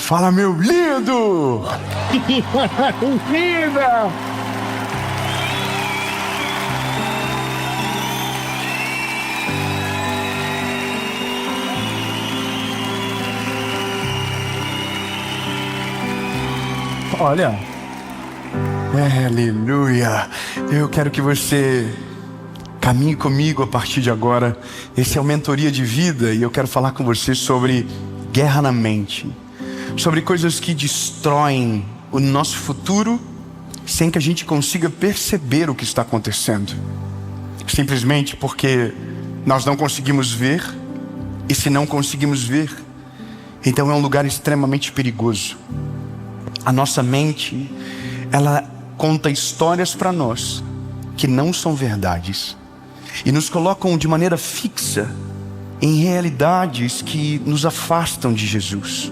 Fala, meu lindo! Linda! Olha, aleluia! Eu quero que você caminhe comigo a partir de agora. Esse é o Mentoria de Vida e eu quero falar com você sobre guerra na mente, sobre coisas que destroem o nosso futuro sem que a gente consiga perceber o que está acontecendo, simplesmente porque nós não conseguimos ver. E se não conseguimos ver, então é um lugar extremamente perigoso. A nossa mente, ela conta histórias para nós que não são verdades e nos colocam de maneira fixa em realidades que nos afastam de Jesus,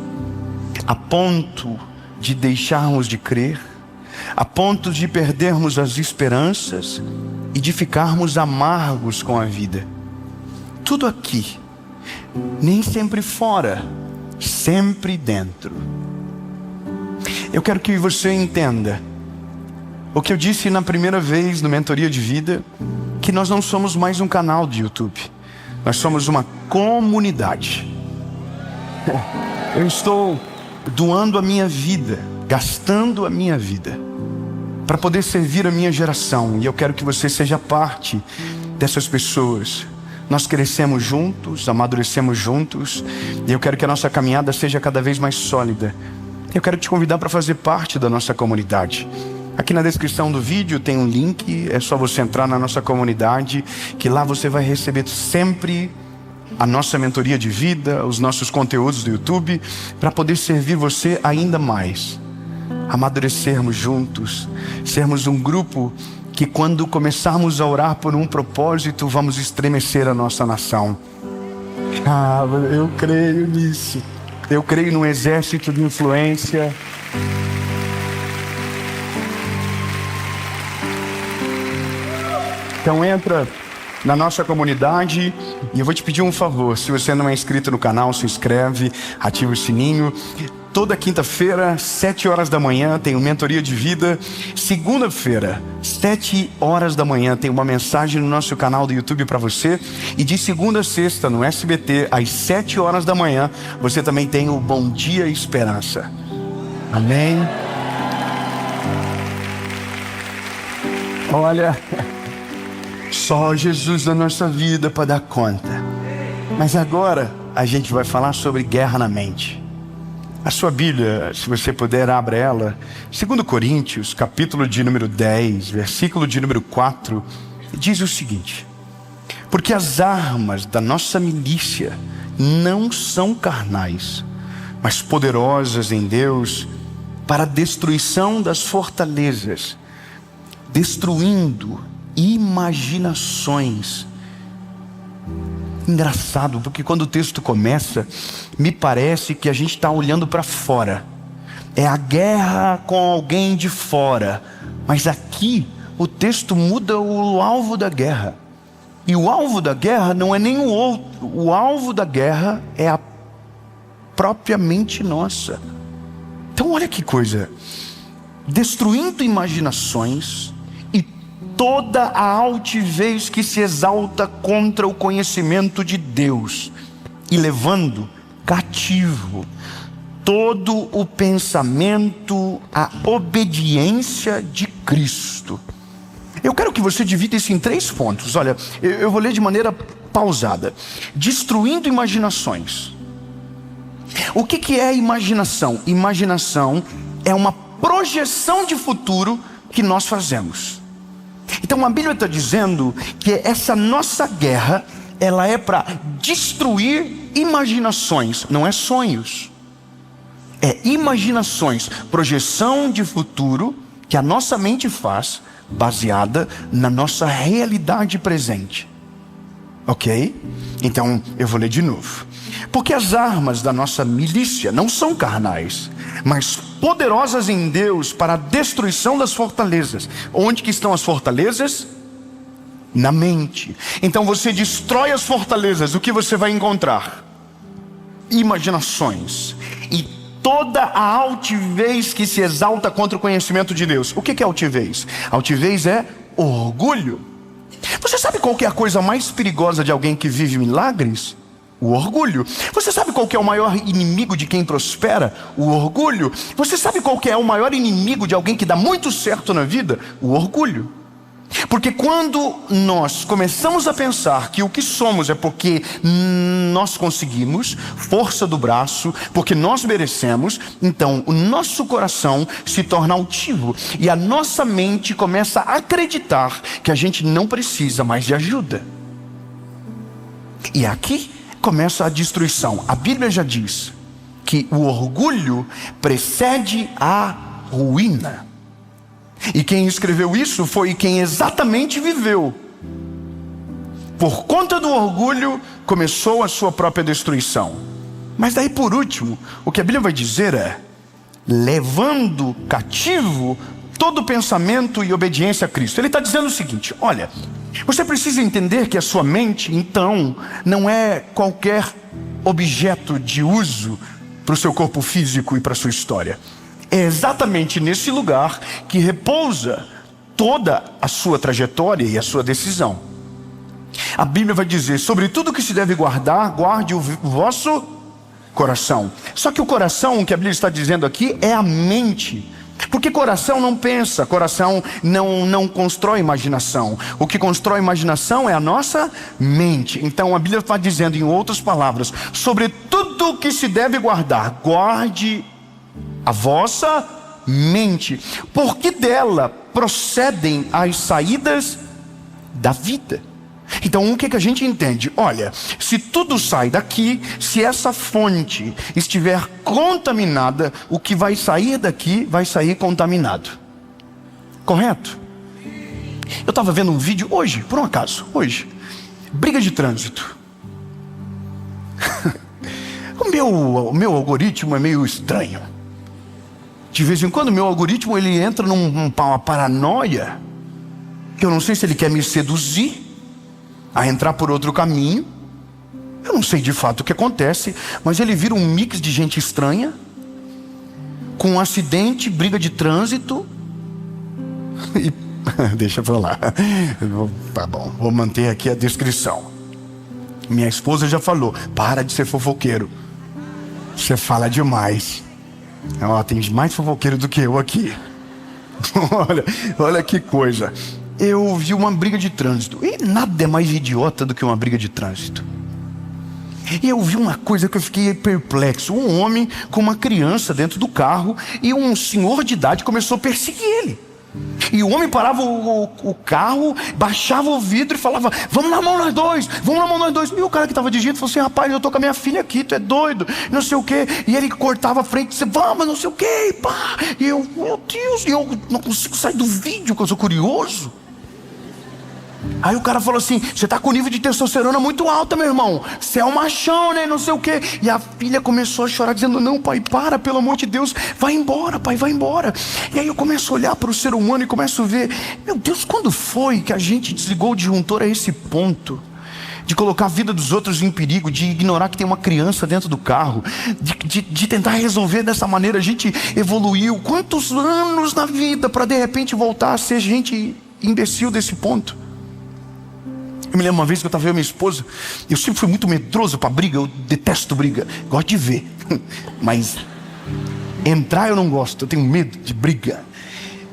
a ponto de deixarmos de crer, a ponto de perdermos as esperanças e de ficarmos amargos com a vida. Tudo aqui, nem sempre fora, sempre dentro. Eu quero que você entenda o que eu disse na primeira vez no Mentoria de Vida, que nós não somos mais um canal de YouTube, nós somos uma comunidade. Eu estou doando a minha vida, gastando a minha vida para poder servir a minha geração, e eu quero que você seja parte dessas pessoas. Nós crescemos juntos, amadurecemos juntos, e eu quero que a nossa caminhada seja cada vez mais sólida. Eu quero te convidar para fazer parte da nossa comunidade. Aqui na descrição do vídeo tem um link, é só você entrar na nossa comunidade, que lá você vai receber sempre a nossa mentoria de vida, os nossos conteúdos do YouTube, para poder servir você ainda mais, amadurecermos juntos, sermos um grupo que quando começarmos a orar por um propósito, vamos estremecer a nossa nação. Eu creio nisso. Eu creio num exército de influência. Então entra na nossa comunidade e eu vou te pedir um favor. Se você não é inscrito no canal, se inscreve, ativa o sininho. Toda quinta-feira, 7 horas da manhã, tem uma Mentoria de Vida. Segunda-feira, 7 horas da manhã, tem uma mensagem no nosso canal do YouTube para você. E de segunda a sexta, no SBT, às 7 horas da manhã, você também tem o Bom Dia Esperança. Amém? Olha, só Jesus na nossa vida para dar conta. Mas agora, a gente vai falar sobre guerra na mente. A sua Bíblia, se você puder, abra ela. 2 Coríntios, capítulo de número 10, versículo de número 4, diz o seguinte: porque as armas da nossa milícia não são carnais, mas poderosas em Deus para a destruição das fortalezas, destruindo imaginações. Engraçado, porque quando o texto começa, me parece que a gente está olhando para fora. É a guerra com alguém de fora. Mas aqui o texto muda o alvo da guerra. E o alvo da guerra não é nenhum outro. O alvo da guerra é a própria mente nossa. Então olha que coisa. Destruindo imaginações e toda a altivez que se exalta contra o conhecimento de Deus, e levando cativo todo o pensamento à obediência de Cristo. Eu quero que você divida isso em 3 pontos. Olha, eu vou ler de maneira pausada. Destruindo imaginações. O que é imaginação? Imaginação é uma projeção de futuro que nós fazemos. Então a Bíblia está dizendo que essa nossa guerra, ela é para destruir imaginações, não é sonhos. É imaginações, projeção de futuro que a nossa mente faz, baseada na nossa realidade presente. Ok? Então eu vou ler de novo. Porque as armas da nossa milícia não são carnais, mas poderosas em Deus para a destruição das fortalezas. Onde que estão as fortalezas? Na mente. Então você destrói as fortalezas, o que você vai encontrar? Imaginações. E toda a altivez que se exalta contra o conhecimento de Deus. O que é altivez? Altivez é orgulho. Você sabe qual que é a coisa mais perigosa de alguém que vive milagres? O orgulho. Você sabe qual que é o maior inimigo de quem prospera? O orgulho. Você sabe qual que é o maior inimigo de alguém que dá muito certo na vida? O orgulho. Porque quando nós começamos a pensar que o que somos é porque nós conseguimos, força do braço, porque nós merecemos, então o nosso coração se torna altivo e a nossa mente começa a acreditar que a gente não precisa mais de ajuda. E aqui começa a destruição. A Bíblia já diz que o orgulho precede a ruína. E quem escreveu isso foi quem exatamente viveu. Por conta do orgulho, começou a sua própria destruição. Mas daí por último, o que a Bíblia vai dizer é: levando cativo todo pensamento e obediência a Cristo. Ele está dizendo o seguinte: olha, você precisa entender que a sua mente, então, não é qualquer objeto de uso para o seu corpo físico e para a sua história. É exatamente nesse lugar que repousa toda a sua trajetória e a sua decisão. A Bíblia vai dizer: sobre tudo que se deve guardar, guarde o vosso coração. Só que o coração, que a Bíblia está dizendo aqui, é a mente. Porque coração não pensa, coração não constrói imaginação. O que constrói imaginação é a nossa mente. Então a Bíblia está dizendo, em outras palavras, sobre tudo que se deve guardar, guarde a vossa mente, porque dela procedem as saídas da vida. Então o que a gente entende? Olha, se tudo sai daqui, se essa fonte estiver contaminada, o que vai sair daqui vai sair contaminado. Correto? Eu estava vendo um vídeo hoje, por um acaso, briga de trânsito. O meu algoritmo é meio estranho. De vez em quando o meu algoritmo ele entra numa paranoia, que eu não sei se ele quer me seduzir a entrar por outro caminho. Eu não sei de fato o que acontece, mas ele vira um mix de gente estranha, com um acidente, briga de trânsito e deixa pra lá. Tá bom, vou manter aqui a descrição. Minha esposa já falou: para de ser fofoqueiro, você fala demais. Tem mais fofoqueiro do que eu aqui. olha que coisa. Eu vi uma briga de trânsito, e nada é mais idiota do que uma briga de trânsito. E eu vi uma coisa que eu fiquei perplexo: um homem com uma criança dentro do carro, e um senhor de idade começou a perseguir ele. E o homem parava o carro, baixava o vidro e falava: vamos na mão nós dois, vamos na mão nós dois. E o cara que estava dirigindo falou assim: rapaz, eu tô com a minha filha aqui, tu é doido, não sei o que. E ele cortava a frente e disse: vamos, não sei o que, pá. E eu, meu Deus, eu não consigo sair do vídeo, porque eu sou curioso. Aí o cara falou assim: você tá com o nível de testosterona muito alto, meu irmão, você é um machão, né, não sei o que. E a filha começou a chorar, dizendo: não, pai, para, pelo amor de Deus, vai embora, pai, vai embora. E aí eu começo a olhar para o ser humano e começo a ver: meu Deus, quando foi que a gente desligou o disjuntor a esse ponto de colocar a vida dos outros em perigo, de ignorar que tem uma criança dentro do carro, de tentar resolver dessa maneira? A gente evoluiu quantos anos na vida para de repente voltar a ser gente imbecil desse ponto? Eu me lembro uma vez que eu estava vendo minha esposa. Eu sempre fui muito medroso para briga. Eu detesto briga, gosto de ver, mas entrar eu não gosto. Eu tenho medo de briga.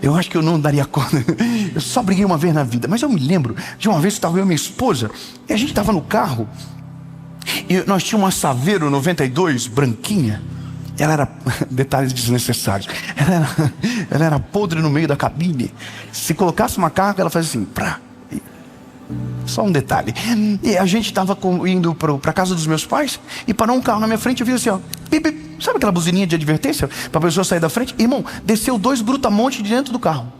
Eu acho que eu não daria conta. Eu só briguei uma vez na vida. Mas eu me lembro de uma vez que estava eu e minha esposa, e a gente estava no carro, e nós tínhamos uma Saveiro 92 branquinha. Ela era, detalhes desnecessários, ela era podre no meio da cabine. Se colocasse uma carga, ela fazia assim, prá. Só um detalhe. E a gente estava indo para a casa dos meus pais, e parou um carro na minha frente. Eu vi assim, ó, bip, bip. Sabe aquela buzininha de advertência para a pessoa sair da frente? Irmão, desceu 2 brutamontes de dentro do carro.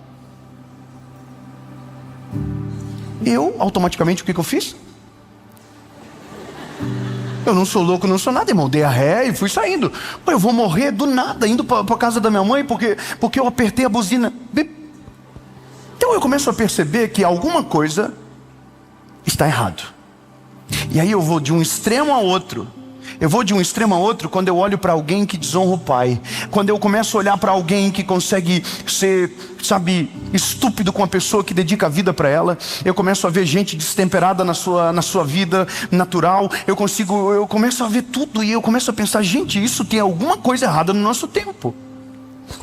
Eu, automaticamente, o que eu fiz? Eu não sou louco, não sou nada, irmão. Dei a ré e fui saindo. Pô, eu vou morrer do nada indo para a casa da minha mãe porque eu apertei a buzina. Bip. Então eu começo a perceber que alguma coisa está errado. E aí eu vou de um extremo a outro. Eu vou de um extremo a outro quando eu olho para alguém que desonra o pai. Quando eu começo a olhar para alguém que consegue ser, estúpido com a pessoa que dedica a vida para ela. Eu começo a ver gente destemperada na sua vida natural. Eu começo a ver tudo e eu começo a pensar, gente, isso tem alguma coisa errada no nosso tempo.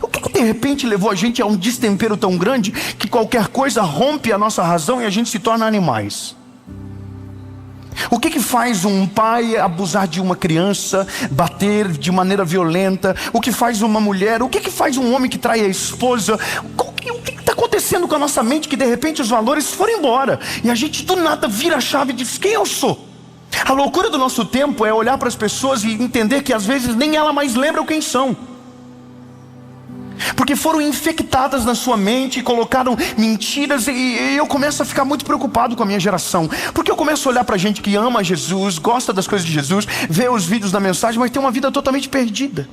O que de repente levou a gente a um destempero tão grande que qualquer coisa rompe a nossa razão e a gente se torna animais? O que faz um pai abusar de uma criança, bater de maneira violenta? O que faz uma mulher? O que faz um homem que trai a esposa? O que está acontecendo com a nossa mente que de repente os valores foram embora e a gente do nada vira a chave e diz, quem eu sou? A loucura do nosso tempo é olhar para as pessoas e entender que às vezes nem ela mais lembra quem são, porque foram infectadas na sua mente, colocaram mentiras. E eu começo a ficar muito preocupado com a minha geração, porque eu começo a olhar para gente que ama Jesus, gosta das coisas de Jesus, vê os vídeos da mensagem, mas tem uma vida totalmente perdida.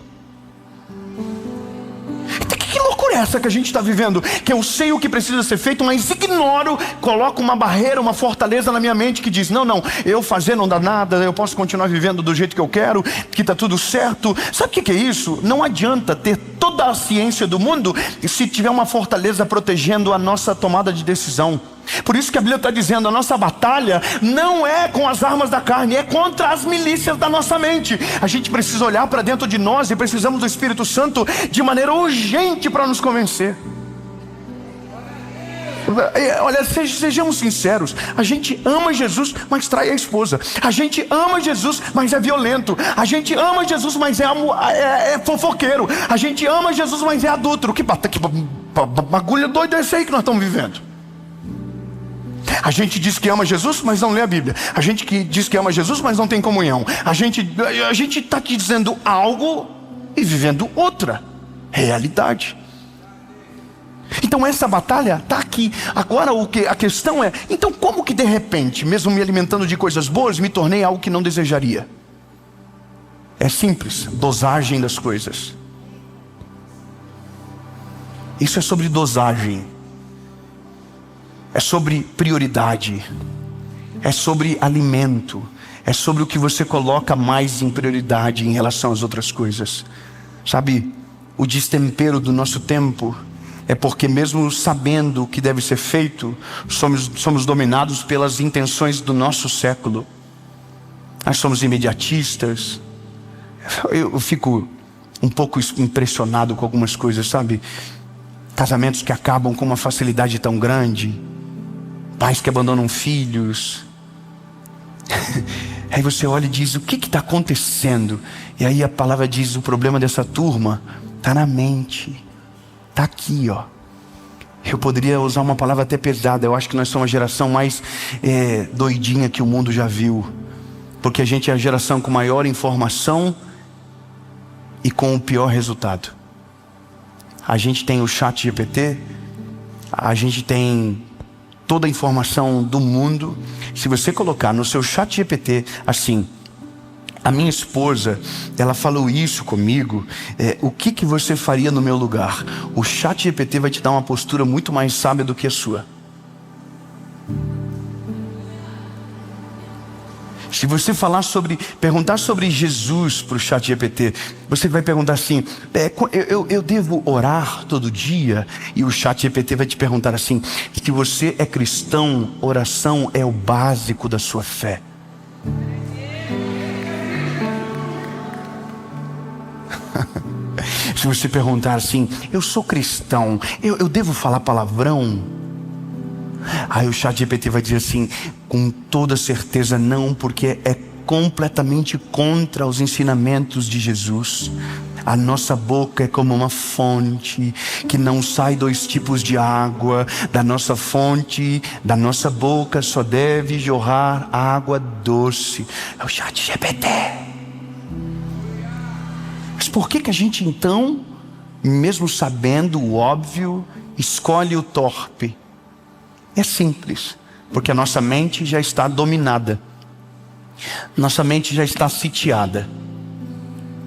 Que loucura é essa que a gente está vivendo? Que eu sei o que precisa ser feito, mas ignoro, coloco uma barreira, uma fortaleza na minha mente que diz, não, eu fazer não dá nada, eu posso continuar vivendo do jeito que eu quero, que está tudo certo. Sabe o que é isso? Não adianta ter toda a ciência do mundo se tiver uma fortaleza protegendo a nossa tomada de decisão. Por isso que a Bíblia está dizendo, a nossa batalha não é com as armas da carne, é contra as milícias da nossa mente. A gente precisa olhar para dentro de nós e precisamos do Espírito Santo de maneira urgente para nos convencer. Olha, sejamos sinceros, a gente ama Jesus, mas trai a esposa. A gente ama Jesus, mas é violento. A gente ama Jesus, mas é fofoqueiro. A gente ama Jesus, mas é adúltero. Que bagulho doido é esse aí que nós estamos vivendo? A gente diz que ama Jesus, mas não lê a Bíblia. A gente que diz que ama Jesus, mas não tem comunhão. A gente está aqui dizendo algo e vivendo outra realidade. Então essa batalha está aqui. Agora a questão é, então como que de repente, mesmo me alimentando de coisas boas, me tornei algo que não desejaria? É simples, dosagem das coisas. Isso é sobre dosagem. É sobre prioridade. É sobre alimento. É sobre o que você coloca mais em prioridade em relação às outras coisas. Sabe, o destempero do nosso tempo é porque mesmo sabendo o que deve ser feito, somos dominados pelas intenções do nosso século. Nós somos imediatistas. Eu fico um pouco impressionado com algumas coisas, sabe? Casamentos que acabam com uma facilidade tão grande. Pais que abandonam filhos. Aí você olha e diz, o que está acontecendo? E aí a palavra diz, o problema dessa turma está na mente. Está aqui, ó. Eu poderia usar uma palavra até pesada. Eu acho que nós somos a geração mais doidinha que o mundo já viu. Porque a gente é a geração com maior informação e com o pior resultado. A gente tem o ChatGPT, a gente tem toda a informação do mundo. Se você colocar no seu ChatGPT assim, a minha esposa, ela falou isso comigo, o que você faria no meu lugar? O ChatGPT vai te dar uma postura muito mais sábia do que a sua. Se você perguntar sobre Jesus para o ChatGPT, você vai perguntar assim, eu devo orar todo dia? E o ChatGPT vai te perguntar assim, se você é cristão, oração é o básico da sua fé. Se você perguntar assim, eu sou cristão, eu devo falar palavrão? Aí o ChatGPT vai dizer assim, com toda certeza não, porque é completamente contra os ensinamentos de Jesus. A nossa boca é como uma fonte, que não sai 2 tipos de água. Da nossa fonte, da nossa boca só deve jorrar água doce. É o ChatGPT. Mas por que a gente então, mesmo sabendo o óbvio, escolhe o torpe? É simples, porque a nossa mente já está dominada. Nossa mente já está sitiada.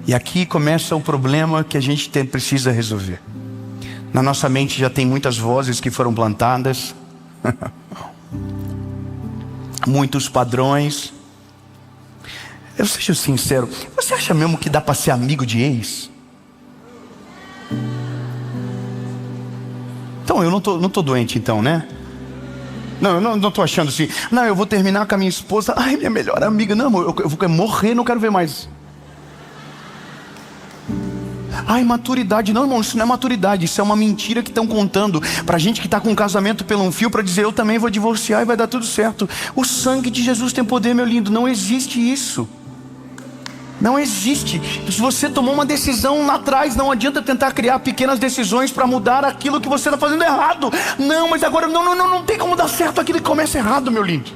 E aqui começa o problema que a gente precisa resolver. Na nossa mente já tem muitas vozes que foram plantadas. Muitos padrões. Eu seja sincero, você acha mesmo que dá para ser amigo de ex? Então, eu não tô doente então, né? Não, eu não tô achando assim, não, eu vou terminar com a minha esposa, ai, minha melhor amiga, não, eu vou morrer, não quero ver mais. Ai, maturidade, não, irmão, isso não é maturidade, isso é uma mentira que estão contando pra gente que está com um casamento pelo um fio, para dizer, eu também vou divorciar e vai dar tudo certo. O sangue de Jesus tem poder, meu lindo, não existe isso. Não existe. Se você tomou uma decisão lá atrás, não adianta tentar criar pequenas decisões para mudar aquilo que você está fazendo errado. Não, mas agora não tem como dar certo aquilo que começa errado, meu lindo.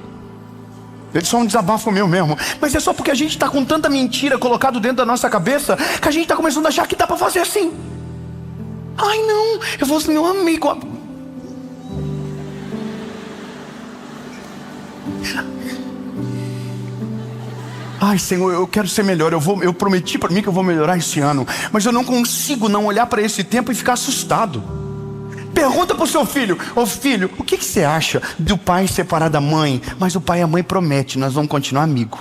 Ele só um desabafo meu mesmo. Mas é só porque a gente está com tanta mentira colocado dentro da nossa cabeça que a gente está começando a achar que dá para fazer assim. Ai não, eu vou ser meu amigo. Ai, Senhor, eu quero ser melhor, eu prometi para mim que eu vou melhorar esse ano, mas eu não consigo não olhar para esse tempo e ficar assustado. Pergunta para o seu filho, ô filho, o que você acha do pai separar da mãe? Mas o pai e a mãe prometem, nós vamos continuar amigos.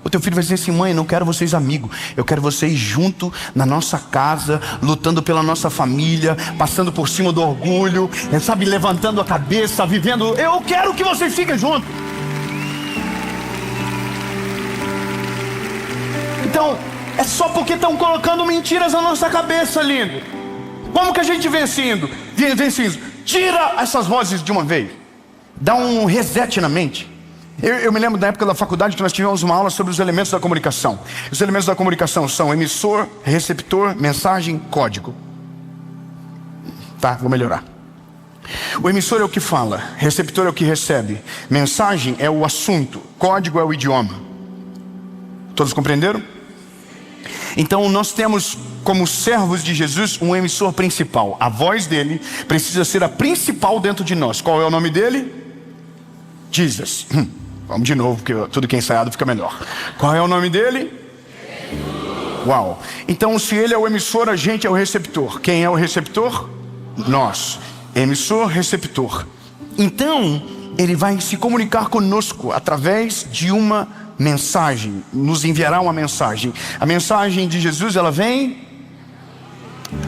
O teu filho vai dizer assim, mãe, não quero vocês amigos, eu quero vocês junto na nossa casa, lutando pela nossa família, passando por cima do orgulho, sabe, levantando a cabeça, vivendo, eu quero que vocês fiquem juntos. Então, é só porque estão colocando mentiras na nossa cabeça, lindo. Como que a gente vence isso? Tira essas vozes de uma vez. Dá um reset na mente. Eu me lembro da época da faculdade que nós tivemos uma aula sobre os elementos da comunicação. Os elementos da comunicação são emissor, receptor, mensagem, código. Tá, vou melhorar. O emissor é o que fala, receptor é o que recebe, mensagem é o assunto, código é o idioma. Todos compreenderam? Então nós temos como servos de Jesus um emissor principal. A voz dele precisa ser a principal dentro de nós. Qual é o nome dele? Jesus. Vamos de novo, porque tudo que é ensaiado fica melhor. Qual é o nome dele? Uau. Então se ele é o emissor, a gente é o receptor. Quem é o receptor? Nós. Emissor, receptor. Então ele vai se comunicar conosco através de uma mensagem, nos enviará uma mensagem. A mensagem de Jesus, ela vem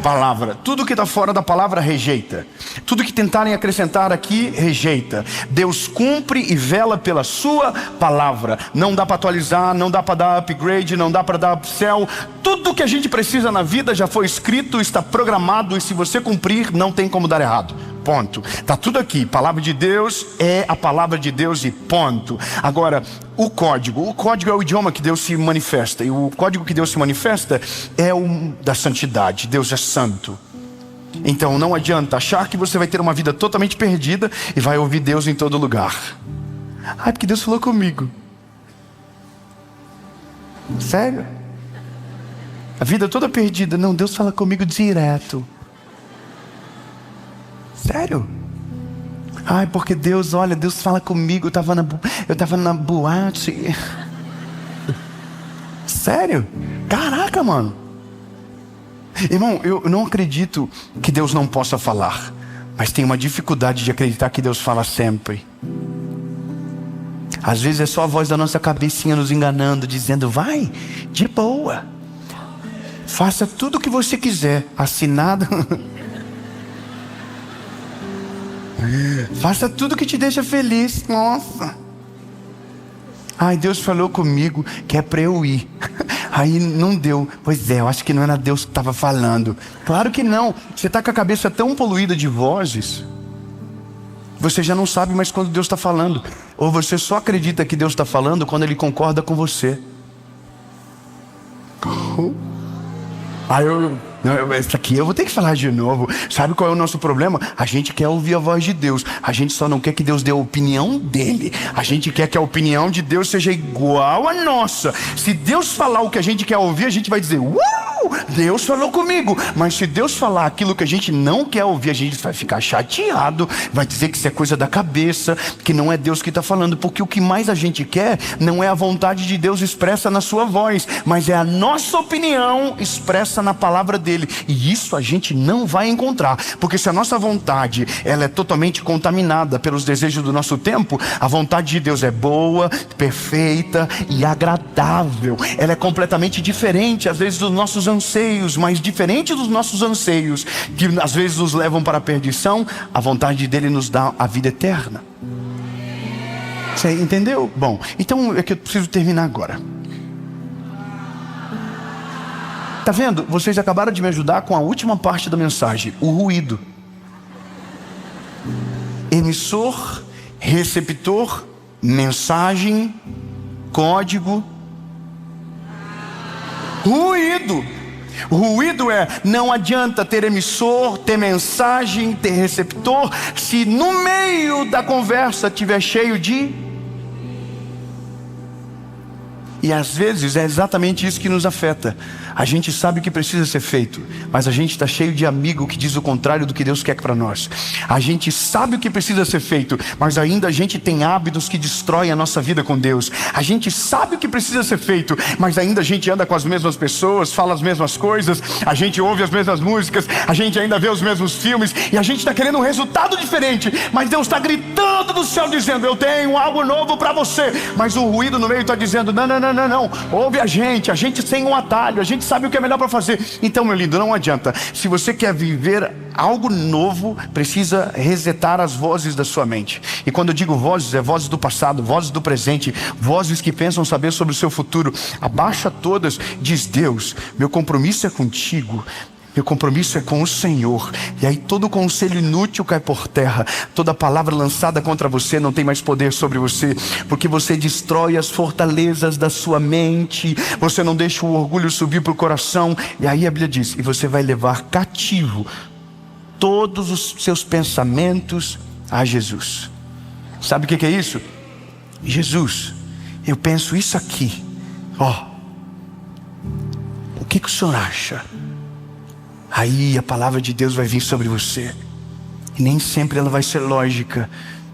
palavra. Tudo que está fora da palavra rejeita. Tudo que tentarem acrescentar aqui rejeita. Deus cumpre e vela pela sua palavra. Não dá para atualizar, não dá para dar upgrade, não dá para dar upsell. Tudo que a gente precisa na vida já foi escrito, está programado, e se você cumprir, não tem como dar errado. Ponto. Está tudo aqui. Palavra de Deus é a palavra de Deus e ponto. Agora, o código é o idioma que Deus se manifesta. E o código que Deus se manifesta é o da santidade. Deus é santo. Então não adianta achar que você vai ter uma vida totalmente perdida e vai ouvir Deus em todo lugar. Ah, porque Deus falou comigo. Sério? A vida toda perdida. Não, Deus fala comigo direto. Sério? Ai, porque Deus, olha, Deus fala comigo. Eu tava na boate. Sério? Caraca, mano. Irmão, eu não acredito que Deus não possa falar, mas tenho uma dificuldade de acreditar que Deus fala sempre. Às vezes é só a voz da nossa cabecinha nos enganando, dizendo, vai, de boa, faça tudo o que você quiser, assinado. Faça tudo que te deixa feliz. Nossa. Ai, Deus falou comigo que é para eu ir. Aí não deu. Pois é, eu acho que não era Deus que estava falando. Claro que não. Você está com a cabeça tão poluída de vozes, você já não sabe mais quando Deus está falando. Ou você só acredita que Deus está falando quando Ele concorda com você. Isso aqui eu vou ter que falar de novo. Sabe qual é o nosso problema? A gente quer ouvir a voz de Deus. A gente só não quer que Deus dê a opinião dele. A gente quer que a opinião de Deus seja igual à nossa. Se Deus falar o que a gente quer ouvir, a gente vai dizer, uau! Deus falou comigo. Mas se Deus falar aquilo que a gente não quer ouvir, a gente vai ficar chateado, vai dizer que isso é coisa da cabeça, que não é Deus que está falando. Porque o que mais a gente quer não é a vontade de Deus expressa na sua voz, mas é a nossa opinião expressa na palavra dele. E isso a gente não vai encontrar, porque se a nossa vontade ela é totalmente contaminada pelos desejos do nosso tempo, a vontade de Deus é boa, perfeita e agradável. Ela é completamente diferente às vezes dos nossos anseios, mas diferente dos nossos anseios, que às vezes nos levam para a perdição, a vontade dele nos dá a vida eterna. Você entendeu? Bom, então é que eu preciso terminar agora. Tá vendo? Vocês acabaram de me ajudar com a última parte da mensagem, o ruído. Emissor, receptor, mensagem, código. Ruído. Ruído é, não adianta ter emissor, ter mensagem, ter receptor, se no meio da conversa estiver cheio de... E às vezes é exatamente isso que nos afeta. A gente sabe o que precisa ser feito, mas a gente está cheio de amigo que diz o contrário do que Deus quer para nós. A gente sabe o que precisa ser feito, mas ainda a gente tem hábitos que destroem a nossa vida com Deus. A gente sabe o que precisa ser feito, mas ainda a gente anda com as mesmas pessoas, fala as mesmas coisas, a gente ouve as mesmas músicas, a gente ainda vê os mesmos filmes, e a gente está querendo um resultado diferente, mas Deus está gritando do céu dizendo: eu tenho algo novo para você. Mas o ruído no meio está dizendo: não, ouve a gente tem um atalho, a gente sabe o que é melhor para fazer. Então, meu lindo, não adianta. Se você quer viver algo novo, precisa resetar as vozes da sua mente. E quando eu digo vozes, é vozes do passado, vozes do presente, vozes que pensam saber sobre o seu futuro. Abaixa todas, diz: Deus, meu compromisso é contigo, meu compromisso é com o Senhor. E aí todo conselho inútil cai por terra. Toda palavra lançada contra você não tem mais poder sobre você, porque você destrói as fortalezas da sua mente. Você não deixa o orgulho subir para o coração. E aí a Bíblia diz: e você vai levar cativo todos os seus pensamentos a Jesus. Sabe o que é isso? Jesus, eu penso isso aqui. O que o Senhor acha? Aí a palavra de Deus vai vir sobre você. E nem sempre ela vai ser lógica,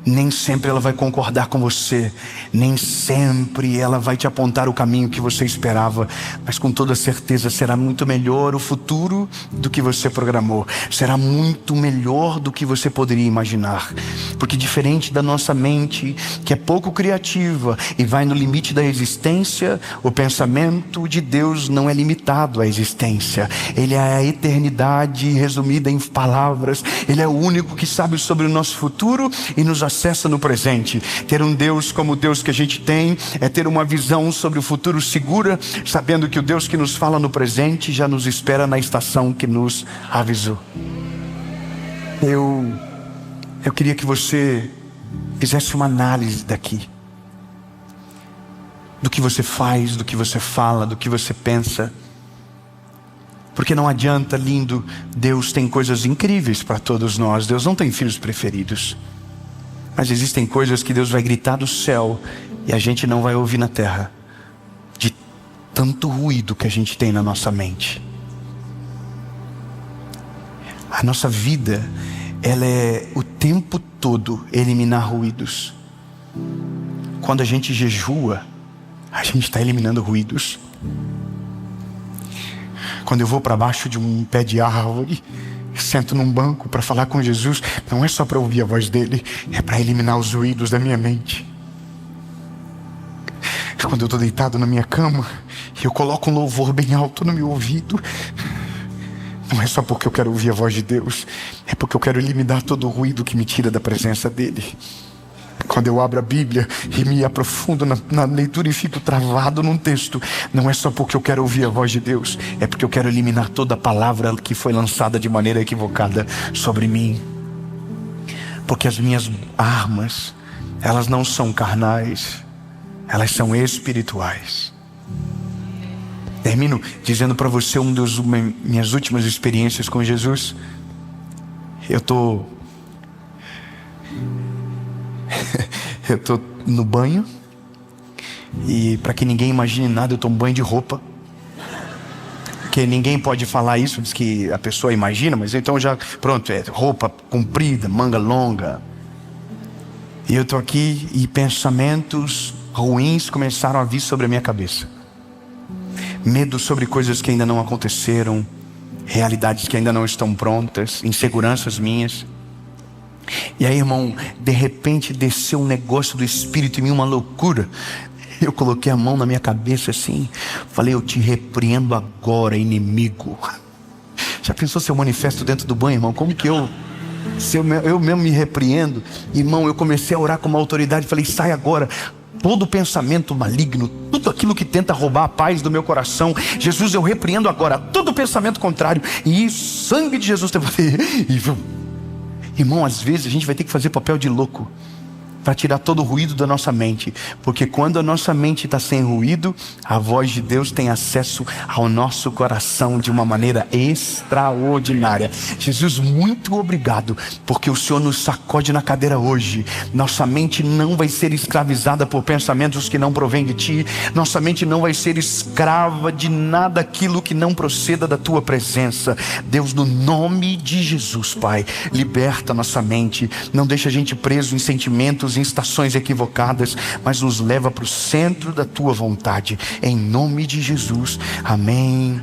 nem sempre ela vai concordar com você, nem sempre ela vai te apontar o caminho que você esperava, mas com toda certeza será muito melhor o futuro do que você programou. Será muito melhor do que você poderia imaginar. Porque diferente da nossa mente, que é pouco criativa e vai no limite da existência, o pensamento de Deus não é limitado à existência. Ele é a eternidade resumida em palavras. Ele é o único que sabe sobre o nosso futuro e nos acessa no presente. Ter um Deus como o Deus que a gente tem é ter uma visão sobre o futuro segura, sabendo que o Deus que nos fala no presente já nos espera na estação que nos avisou. Eu queria que você fizesse uma análise daqui, do que você faz, do que você fala, do que você pensa. Porque não adianta, lindo, Deus tem coisas incríveis para todos nós. Deus não tem filhos preferidos. Mas existem coisas que Deus vai gritar do céu e a gente não vai ouvir na terra, de tanto ruído que a gente tem na nossa mente. A nossa vida, ela é o tempo todo eliminar ruídos. Quando a gente jejua, a gente está eliminando ruídos. Quando eu vou para baixo de um pé de árvore, sento num banco para falar com Jesus, não é só para ouvir a voz dele, é para eliminar os ruídos da minha mente. Quando eu estou deitado na minha cama e eu coloco um louvor bem alto no meu ouvido, não é só porque eu quero ouvir a voz de Deus, é porque eu quero eliminar todo o ruído que me tira da presença dele. Quando eu abro a Bíblia e me aprofundo na leitura e fico travado num texto, não é só porque eu quero ouvir a voz de Deus, é porque eu quero eliminar toda a palavra que foi lançada de maneira equivocada sobre mim. Porque as minhas armas, elas não são carnais, elas são espirituais. Termino dizendo para você minhas últimas experiências com Jesus. Eu tô no banho e, para que ninguém imagine nada, eu tomo banho de roupa. porque ninguém pode falar isso, diz que a pessoa imagina, mas então já, pronto, é roupa comprida, manga longa. E eu estou aqui e pensamentos ruins começaram a vir sobre a minha cabeça. Medo sobre coisas que ainda não aconteceram, realidades que ainda não estão prontas, inseguranças minhas. E aí, irmão, de repente desceu um negócio do Espírito em mim, uma loucura. Eu coloquei a mão na minha cabeça assim, falei: eu te repreendo agora, inimigo. Já pensou se eu manifesto dentro do banho, irmão? Como que eu mesmo me repreendo? Irmão, eu comecei a orar com uma autoridade, falei: sai agora todo pensamento maligno, tudo aquilo que tenta roubar a paz do meu coração. Jesus, eu repreendo agora todo pensamento contrário, e sangue de Jesus tem poder. Irmão, às vezes a gente vai ter que fazer papel de louco para tirar todo o ruído da nossa mente, porque quando a nossa mente está sem ruído, a voz de Deus tem acesso ao nosso coração de uma maneira extraordinária. Jesus, muito obrigado, porque o Senhor nos sacode na cadeira hoje. Nossa mente não vai ser escravizada por pensamentos que não provêm de Ti. Nossa mente não vai ser escrava de nada aquilo que não proceda da Tua presença. Deus, no nome de Jesus, Pai, liberta nossa mente, não deixa a gente preso em sentimentos, em estações equivocadas, mas nos leva para o centro da Tua vontade, em nome de Jesus, amém.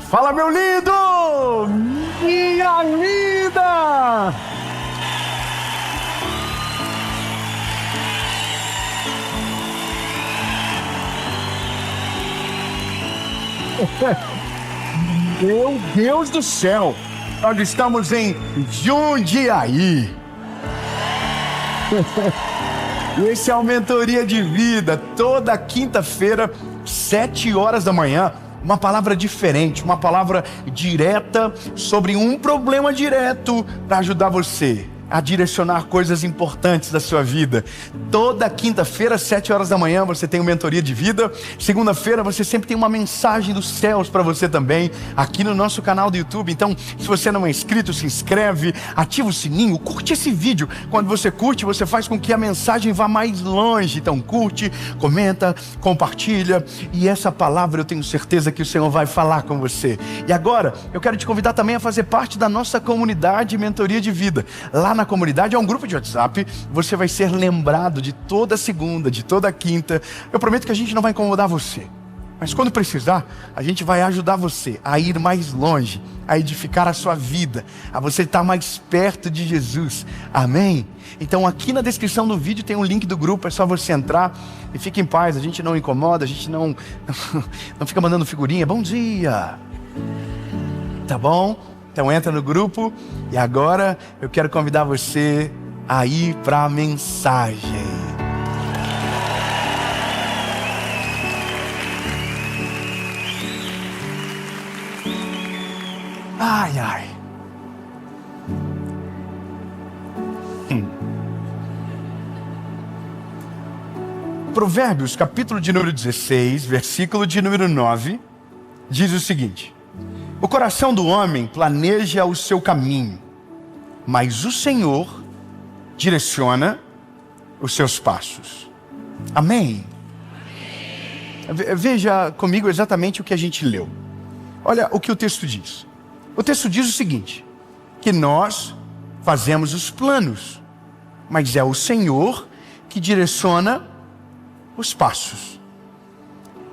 Fala, meu lindo! Minha linda! Meu Deus do céu! Nós estamos em Jundiaí. Esse é o Mentoria de Vida, toda quinta-feira, 7 horas da manhã. Uma palavra diferente, uma palavra direta sobre um problema direto para ajudar você a direcionar coisas importantes da sua vida. Toda quinta-feira, 7 horas da manhã, você tem uma Mentoria de Vida. Segunda-feira, você sempre tem uma mensagem dos céus para você também, aqui no nosso canal do YouTube. Então, se você não é inscrito, se inscreve, ativa o sininho, curte esse vídeo. Quando você curte, você faz com que a mensagem vá mais longe. Então, curte, comenta, compartilha. E essa palavra eu tenho certeza que o Senhor vai falar com você. E agora, eu quero te convidar também a fazer parte da nossa comunidade Mentoria de Vida. Lá na comunidade é um grupo de WhatsApp. Você vai ser lembrado de toda segunda, de toda quinta. Eu prometo que a gente não vai incomodar você, mas quando precisar, a gente vai ajudar você a ir mais longe, a edificar a sua vida, a você estar mais perto de Jesus. Amém? Então aqui na descrição do vídeo tem um link do grupo, é só você entrar e fique em paz. A gente não incomoda, a gente não fica mandando figurinha. Bom dia! Tá bom? Então entra no grupo. E agora eu quero convidar você a ir para a mensagem. Ai, ai. Provérbios, capítulo de número 16, versículo de número 9, diz o seguinte: o coração do homem planeja o seu caminho, mas o Senhor direciona os seus passos. Amém? Veja comigo exatamente o que a gente leu. Olha o que o texto diz. O texto diz o seguinte: que nós fazemos os planos, mas é o Senhor que direciona os passos.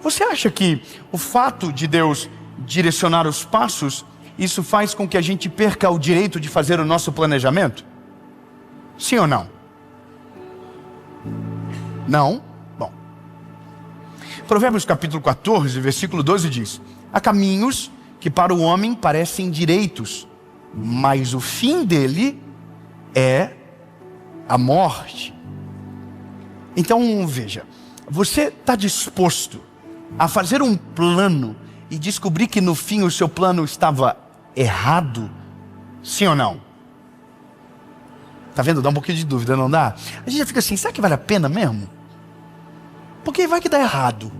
Você acha que o fato de Deus direcionar os passos, isso faz com que a gente perca o direito de fazer o nosso planejamento? Sim ou não? Não? Bom. Provérbios capítulo 14, versículo 12 diz: há caminhos que para o homem parecem direitos, mas o fim dele é a morte. Então veja, você está disposto a fazer um plano e descobrir que no fim o seu plano estava errado? Sim ou não? Tá vendo? Dá um pouquinho de dúvida, não dá? A gente já fica assim, será que vale a pena mesmo? Porque vai que dá errado.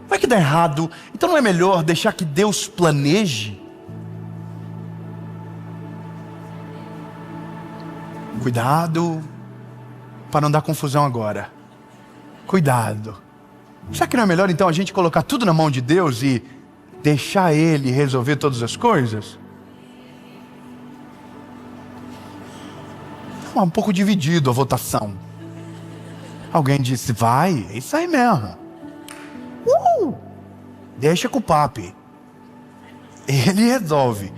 Vai que dá errado. Então não é melhor deixar que Deus planeje? Cuidado para não dar confusão agora. Cuidado. Será que não é melhor então a gente colocar tudo na mão de Deus e deixar Ele resolver todas as coisas? Um pouco dividido a votação. Alguém disse, vai, é isso aí mesmo. Deixa com o papi. Ele resolve.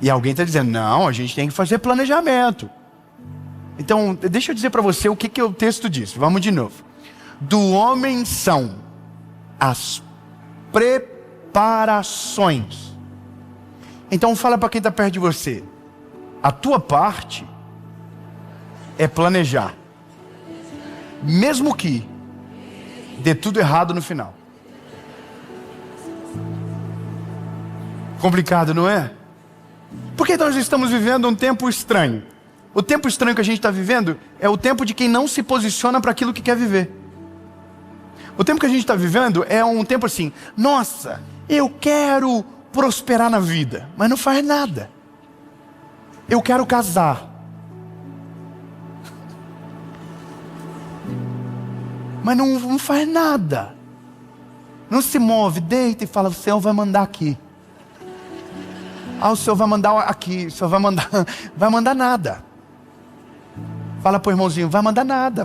E alguém está dizendo, não, a gente tem que fazer planejamento. Então, deixa eu dizer para você o que o texto diz. Vamos de novo. Do homem são as preparações. Então fala para quem está perto de você. A tua parte é planejar. Mesmo que dê tudo errado no final. Complicado, não é? Porque nós estamos vivendo um tempo estranho. O tempo estranho que a gente está vivendo é o tempo de quem não se posiciona para aquilo que quer viver. O tempo que a gente está vivendo é um tempo assim, nossa, eu quero prosperar na vida, mas não faz nada. Eu quero casar, mas não faz nada. Não se move, deita e fala, o Senhor vai mandar aqui. O Senhor vai mandar aqui, o Senhor vai mandar nada. Fala pro irmãozinho, vai mandar nada.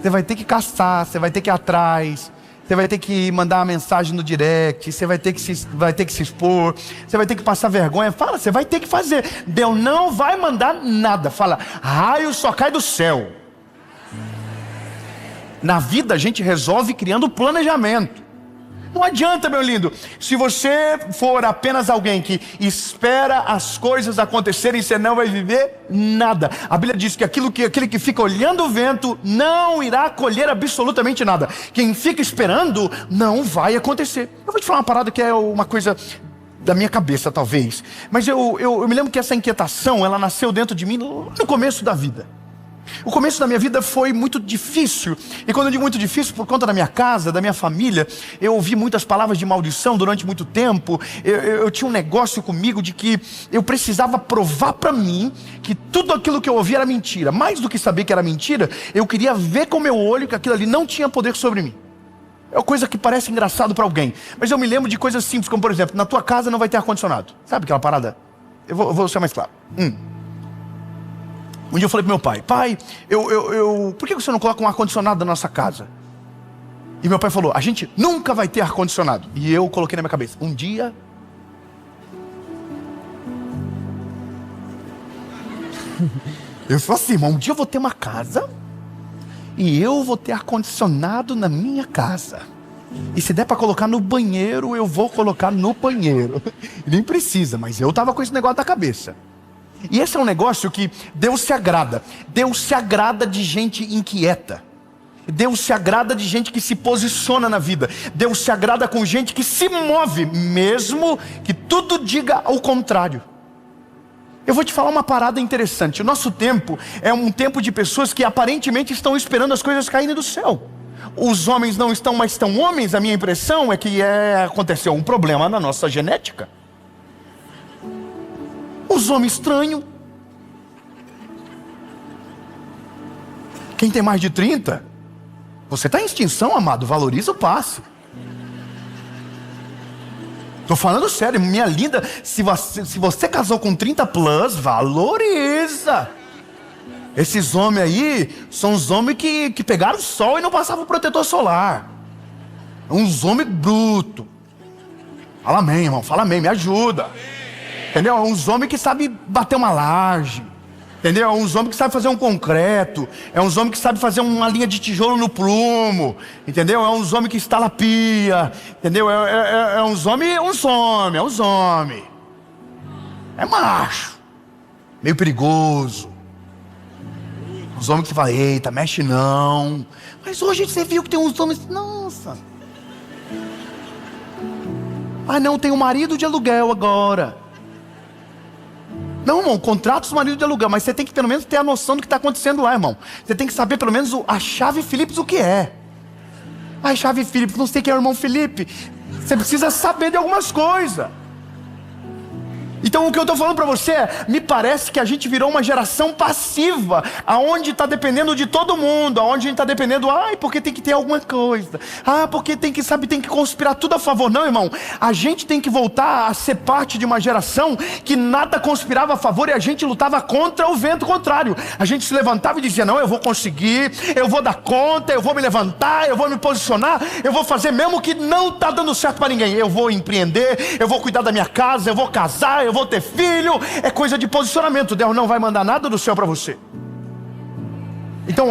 Você vai ter que caçar, você vai ter que ir atrás, você vai ter que mandar uma mensagem no direct, você vai ter que se expor, você vai ter que passar vergonha. Fala, você vai ter que fazer. Deus não vai mandar nada. Fala, raio só cai do céu. Na vida a gente resolve criando planejamento. Não adianta, meu lindo, se você for apenas alguém que espera as coisas acontecerem, você não vai viver nada. A Bíblia diz que aquele que fica olhando o vento não irá colher absolutamente nada. Quem fica esperando não vai acontecer. Eu vou te falar uma parada que é uma coisa da minha cabeça talvez, mas eu me lembro que essa inquietação, ela nasceu dentro de mim no começo da vida. O começo da minha vida foi muito difícil. E quando eu digo muito difícil, por conta da minha casa, da minha família, eu ouvi muitas palavras de maldição durante muito tempo. Eu tinha um negócio comigo de que eu precisava provar para mim que tudo aquilo que eu ouvia era mentira. Mais do que saber que era mentira, eu queria ver com o meu olho que aquilo ali não tinha poder sobre mim. É uma coisa que parece engraçado para alguém, mas eu me lembro de coisas simples, como por exemplo, na tua casa não vai ter ar-condicionado. Sabe aquela parada? Eu vou ser mais claro. Um dia eu falei pro meu pai, por que você não coloca um ar-condicionado na nossa casa? E meu pai falou, a gente nunca vai ter ar-condicionado. E eu coloquei na minha cabeça, um dia... Eu sou assim, um dia eu vou ter uma casa e eu vou ter ar-condicionado na minha casa. E se der para colocar no banheiro, eu vou colocar no banheiro. Nem precisa, mas eu tava com esse negócio na cabeça. E esse é um negócio que Deus se agrada. Deus se agrada de gente inquieta. Deus se agrada de gente que se posiciona na vida. Deus se agrada com gente que se move, mesmo que tudo diga ao contrário. Eu vou te falar uma parada interessante. O nosso tempo é um tempo de pessoas que aparentemente estão esperando as coisas caírem do céu. Os homens não estão mais tão homens. A minha impressão é que aconteceu um problema na nossa genética. Os homens estranhos. Quem tem mais de 30, você está em extinção, amado. Valoriza o passe. Estou falando sério, minha linda. Se você casou com 30 plus, valoriza. Esses homens aí são os homens que pegaram o sol e não passavam protetor solar. Uns homens brutos. Fala amém, irmão. Fala amém, me ajuda. Entendeu? É uns homens que sabem bater uma laje. Entendeu? É uns homens que sabem fazer um concreto. É uns homens que sabem fazer uma linha de tijolo no plumo. Entendeu? É uns homens que instalam pia. Entendeu? É uns homens. É macho. Meio perigoso. Uns homens que você fala, eita, mexe não. Mas hoje você viu que tem uns homens. Nossa. Ah não, tem um marido de aluguel agora. Não, irmão, contrata os maridos de aluguel, mas você tem que pelo menos ter a noção do que está acontecendo lá, irmão. Você tem que saber pelo menos a chave Phillips o que é. A chave Phillips, não sei quem é o irmão Felipe. Você precisa saber de algumas coisas. Então o que eu estou falando para você é, me parece que a gente virou uma geração passiva, aonde está dependendo de todo mundo, aonde a gente está dependendo, porque tem que ter alguma coisa, porque tem que conspirar tudo a favor. Não, irmão, a gente tem que voltar a ser parte de uma geração que nada conspirava a favor e a gente lutava contra o vento contrário. A gente se levantava e dizia, não, eu vou conseguir, eu vou dar conta, eu vou me levantar, eu vou me posicionar, eu vou fazer mesmo que não está dando certo para ninguém, eu vou empreender, eu vou cuidar da minha casa, eu vou casar, eu vou ter filho. É coisa de posicionamento. Deus não vai mandar nada do céu para você. Então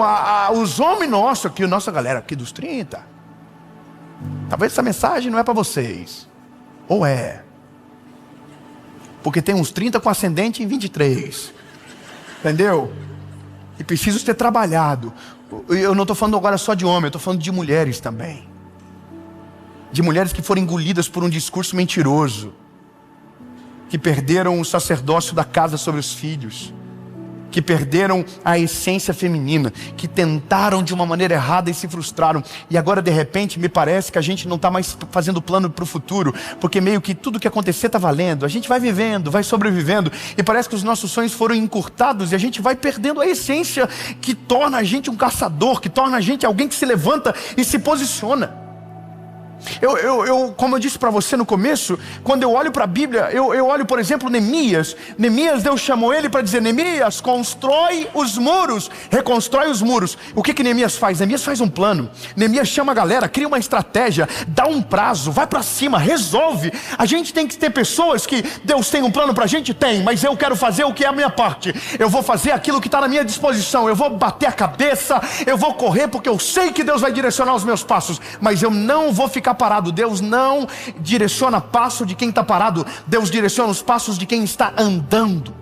os homens nossos aqui, nossa galera aqui dos 30, talvez essa mensagem não é para vocês, ou é, porque tem uns 30 com ascendente em 23, entendeu? E preciso ter trabalhado. Eu não estou falando agora só de homem, eu estou falando de mulheres também, de mulheres que foram engolidas por um discurso mentiroso, que perderam o sacerdócio da casa sobre os filhos, que perderam a essência feminina, que tentaram de uma maneira errada e se frustraram. E agora de repente me parece que a gente não está mais fazendo plano para o futuro, porque meio que tudo que acontecer está valendo. A gente vai vivendo, vai sobrevivendo, e parece que os nossos sonhos foram encurtados, e a gente vai perdendo a essência que torna a gente um caçador, que torna a gente alguém que se levanta e se posiciona. Como eu disse para você no começo, quando eu olho para a Bíblia, eu olho, por exemplo, Neemias. Deus chamou ele para dizer, Neemias, constrói os muros, reconstrói os muros. O que Neemias faz? Neemias faz um plano. Neemias chama a galera, cria uma estratégia, dá um prazo, vai para cima, resolve. A gente tem que ter pessoas que, Deus tem um plano para a gente? Tem, mas eu quero fazer o que é a minha parte. Eu vou fazer aquilo que está na minha disposição, eu vou bater a cabeça, eu vou correr, porque eu sei que Deus vai direcionar os meus passos, mas eu não vou ficar parado. Deus não direciona passo de quem está parado, Deus direciona os passos de quem está andando.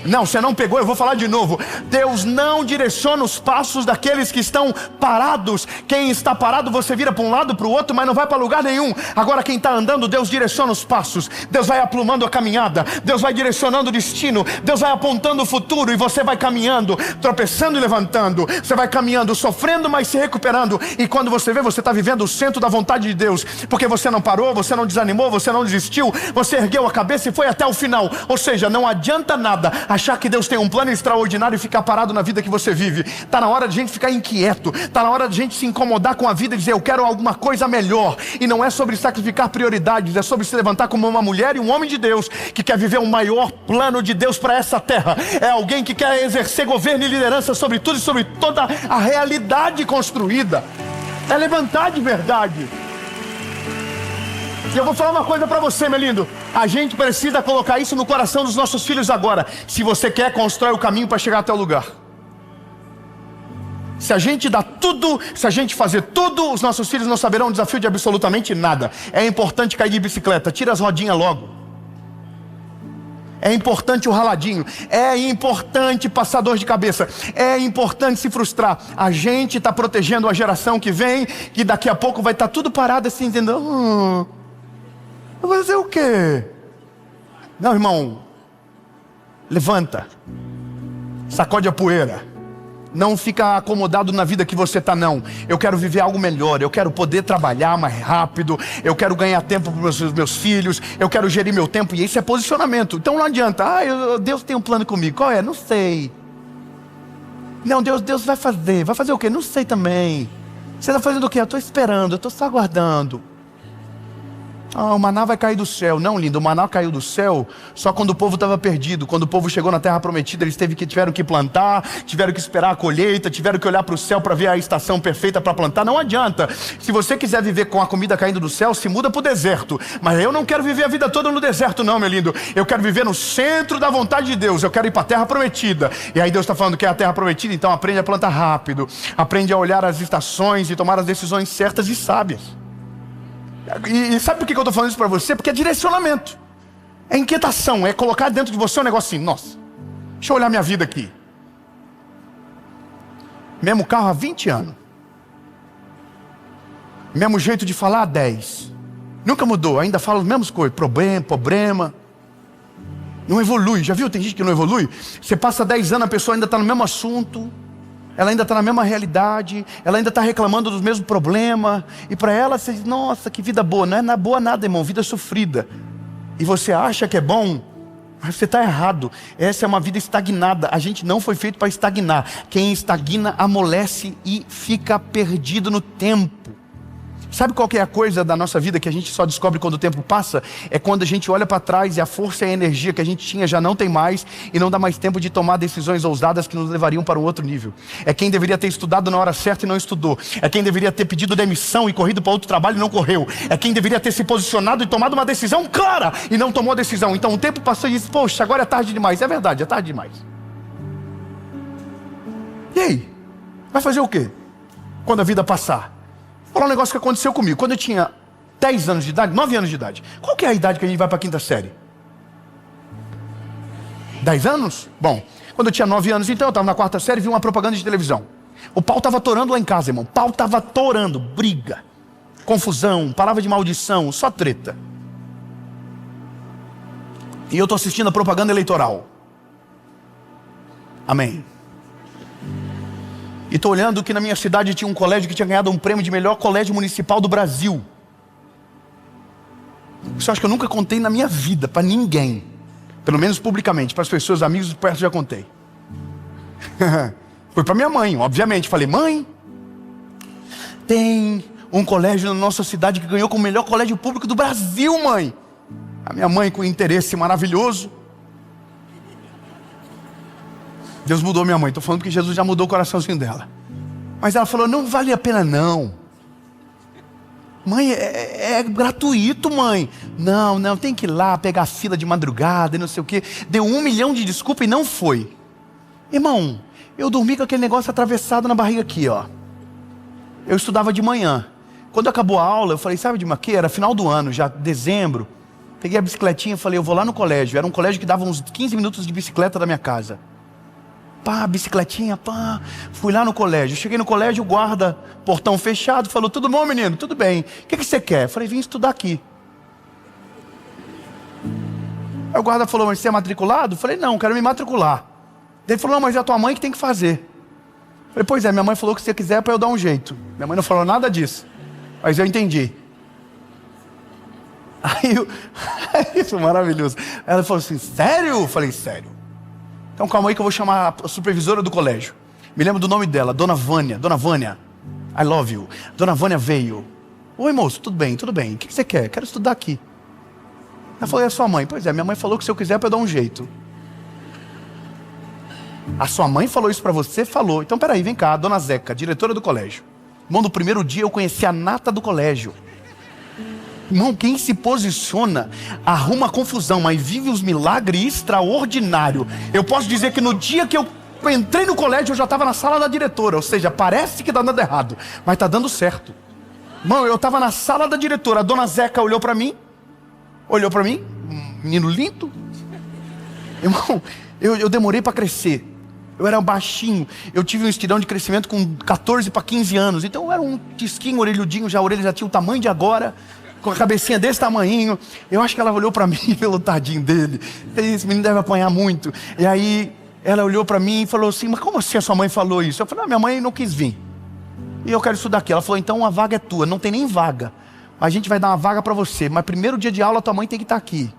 Não, você não pegou, eu vou falar de novo. Deus não direciona os passos daqueles que estão parados. Quem está parado, você vira para um lado, para o outro, mas não vai para lugar nenhum. Agora quem está andando, Deus direciona os passos. Deus vai aplumando a caminhada, Deus vai direcionando o destino, Deus vai apontando o futuro, e você vai caminhando, tropeçando e levantando. Você vai caminhando, sofrendo, mas se recuperando. E quando você vê, você está vivendo o centro da vontade de Deus, porque você não parou, você não desanimou, você não desistiu, você ergueu a cabeça e foi até o final. Ou seja, não adianta nada achar que Deus tem um plano extraordinário e ficar parado na vida que você vive. Está na hora de a gente ficar inquieto, está na hora de a gente se incomodar com a vida e dizer, eu quero alguma coisa melhor. E não é sobre sacrificar prioridades, é sobre se levantar como uma mulher e um homem de Deus, que quer viver o maior plano de Deus para essa terra. É alguém que quer exercer governo e liderança sobre tudo e sobre toda a realidade construída. É levantar de verdade. E eu vou falar uma coisa para você, meu lindo. A gente precisa colocar isso no coração dos nossos filhos agora. Se você quer, constrói o caminho para chegar até o lugar. Se a gente dá tudo, se a gente fazer tudo, os nossos filhos não saberão o desafio de absolutamente nada. É importante cair de bicicleta, tira as rodinhas logo. É importante o raladinho, é importante passar dor de cabeça, é importante se frustrar. A gente está protegendo a geração que vem, que daqui a pouco vai estar tudo parado assim, entendeu? Vai fazer o quê? Não, irmão, levanta, sacode a poeira. Não fica acomodado na vida que você está, não. Eu quero viver algo melhor, eu quero poder trabalhar mais rápido, eu quero ganhar tempo para os meus filhos, eu quero gerir meu tempo, e isso é posicionamento. Então não adianta, Deus tem um plano comigo. Qual é? Não sei. Não, Deus vai fazer o quê? Não sei também. Você está fazendo o quê? Eu estou esperando, eu estou só aguardando. O maná vai cair do céu. Não, lindo, o maná caiu do céu só quando o povo estava perdido. Quando o povo chegou na terra prometida, eles tiveram que plantar, tiveram que esperar a colheita, tiveram que olhar para o céu para ver a estação perfeita para plantar. Não adianta. Se você quiser viver com a comida caindo do céu, se muda para o deserto. Mas eu não quero viver a vida toda no deserto, não, meu lindo. Eu quero viver no centro da vontade de Deus. Eu quero ir para a terra prometida. E aí Deus está falando que é a terra prometida, então aprende a plantar rápido, aprende a olhar as estações e tomar as decisões certas e sábias. E sabe por que eu estou falando isso para você? Porque é direcionamento, é inquietação, é colocar dentro de você um negócio assim, nossa, deixa eu olhar minha vida aqui. Mesmo carro há 20 anos, mesmo jeito de falar há 10, Nunca mudou, ainda fala as mesmas coisas, problema. Não evolui, já viu? Tem gente que não evolui. Você passa 10 anos, a pessoa ainda está no mesmo assunto, ela ainda está na mesma realidade, ela ainda está reclamando dos mesmos problemas. E para ela, você diz, nossa, que vida boa. Não é boa nada, irmão, vida sofrida. E você acha que é bom, mas você está errado. Essa é uma vida estagnada. A gente não foi feito para estagnar. Quem estagna amolece e fica perdido no tempo. Sabe qual que é a coisa da nossa vida que a gente só descobre quando o tempo passa? É quando a gente olha para trás e a força e a energia que a gente tinha já não tem mais, e não dá mais tempo de tomar decisões ousadas que nos levariam para um outro nível. É quem deveria ter estudado na hora certa e não estudou. É quem deveria ter pedido demissão e corrido para outro trabalho e não correu. É quem deveria ter se posicionado e tomado uma decisão clara e não tomou a decisão. Então o tempo passou e disse, poxa, agora é tarde demais. É verdade, é tarde demais. E aí? Vai fazer o quê quando a vida passar? Vou falar um negócio que aconteceu comigo. Quando eu tinha 10 anos de idade, 9 anos de idade. Qual que é a idade que a gente vai para a quinta série? 10 anos? Bom, quando eu tinha 9 anos, então eu estava na quarta série e vi uma propaganda de televisão. O pau estava torando lá em casa, irmão. Pau estava torando, briga, confusão, palavra de maldição, só treta. E eu estou assistindo a propaganda eleitoral. Amém. E estou olhando que na minha cidade tinha um colégio que tinha ganhado um prêmio de melhor colégio municipal do Brasil. Isso eu acho que eu nunca contei na minha vida para ninguém. Pelo menos publicamente, para as pessoas, amigos perto já contei. Foi para minha mãe, obviamente. Falei, mãe, tem um colégio na nossa cidade que ganhou como o melhor colégio público do Brasil, mãe. A minha mãe com interesse maravilhoso. Deus mudou minha mãe, estou falando porque Jesus já mudou o coraçãozinho dela. Mas ela falou, não vale a pena não. Mãe, é gratuito, mãe. Não, tem que ir lá, pegar fila de madrugada e não sei o quê. Deu 1 milhão de desculpa e não foi. Irmão, eu dormi com aquele negócio atravessado na barriga aqui, ó. Eu estudava de manhã. Quando acabou a aula, eu falei, sabe de uma quê? Era final do ano, já dezembro. Peguei a bicicletinha e falei, eu vou lá no colégio. Era um colégio que dava uns 15 minutos de bicicleta da minha casa. Pá, bicicletinha, pá. Fui lá no colégio. Cheguei no colégio, o guarda, portão fechado, falou, tudo bom, menino? Tudo bem. O que você quer? Falei, vim estudar aqui. Aí o guarda falou, mas você é matriculado? Falei, não, quero me matricular. Ele falou, não, mas é a tua mãe que tem que fazer. Falei, pois é, minha mãe falou que se você quiser é para eu dar um jeito. Minha mãe não falou nada disso, mas eu entendi. Isso é maravilhoso. Aí ela falou assim, sério? Eu falei, sério. Então calma aí que eu vou chamar a supervisora do colégio. Me lembro do nome dela, Dona Vânia. Dona Vânia, I love you. Dona Vânia veio. Oi moço, tudo bem, tudo bem. O que você quer? Quero estudar aqui. Ela falou, é a sua mãe? Pois é, minha mãe falou que se eu quiser é para eu dar um jeito. A sua mãe falou isso para você? Falou. Então peraí, vem cá, Dona Zeca, diretora do colégio. Irmão, no primeiro dia eu conheci a nata do colégio. Irmão, quem se posiciona arruma confusão, mas vive os milagres extraordinários. Eu posso dizer que no dia que eu entrei no colégio eu já estava na sala da diretora. Ou seja, parece que está dando errado, mas está dando certo. Irmão, eu estava na sala da diretora. A Dona Zeca olhou para mim, um menino lindo. Irmão, eu demorei para crescer. Eu era baixinho, eu tive um estirão de crescimento com 14 para 15 anos. Então eu era um tisquinho, orelhudinho, a orelha já tinha o tamanho de agora, com a cabecinha desse tamanhinho. Eu acho que ela olhou para mim pelo tadinho dele. Esse menino deve apanhar muito. E aí ela olhou para mim e falou assim, mas como assim a sua mãe falou isso? Eu falei, minha mãe não quis vir. E eu quero estudar aqui. Ela falou, então a vaga é tua, não tem nem vaga. A gente vai dar uma vaga para você, mas primeiro dia de aula tua mãe tem que estar aqui.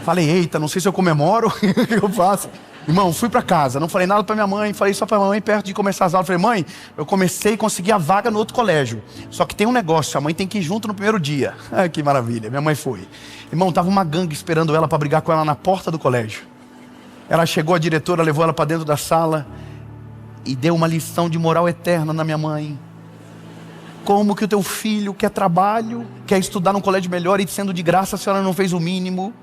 Falei, eita, não sei se eu comemoro, o que eu faço? Irmão, fui para casa, não falei nada para minha mãe, falei só para minha mãe perto de começar as aulas. Falei, mãe, eu comecei a conseguir a vaga no outro colégio. Só que tem um negócio, a mãe tem que ir junto no primeiro dia. Ai, que maravilha, minha mãe foi. Irmão, tava uma gangue esperando ela para brigar com ela na porta do colégio. Ela chegou, a diretora levou ela para dentro da sala e deu uma lição de moral eterna na minha mãe. Como que o teu filho quer trabalho, quer estudar num colégio melhor e sendo de graça a senhora não fez o mínimo?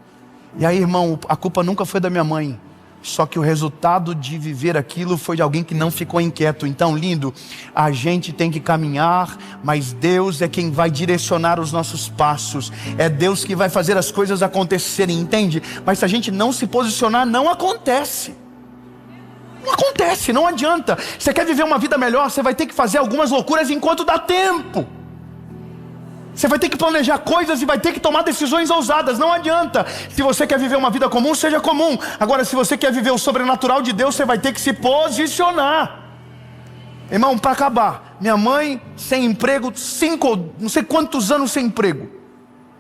E aí, irmão, a culpa nunca foi da minha mãe. Só que o resultado de viver aquilo foi de alguém que não ficou inquieto. Então, lindo, a gente tem que caminhar, mas Deus é quem vai direcionar os nossos passos. É Deus que vai fazer as coisas acontecerem, entende? Mas se a gente não se posicionar, não acontece. Não acontece, não adianta. Você quer viver uma vida melhor, você vai ter que fazer algumas loucuras enquanto dá tempo. Você vai ter que planejar coisas e vai ter que tomar decisões ousadas. Não adianta. Se você quer viver uma vida comum, seja comum. Agora, se você quer viver o sobrenatural de Deus, você vai ter que se posicionar. Irmão, para acabar, minha mãe sem emprego, não sei quantos anos sem emprego.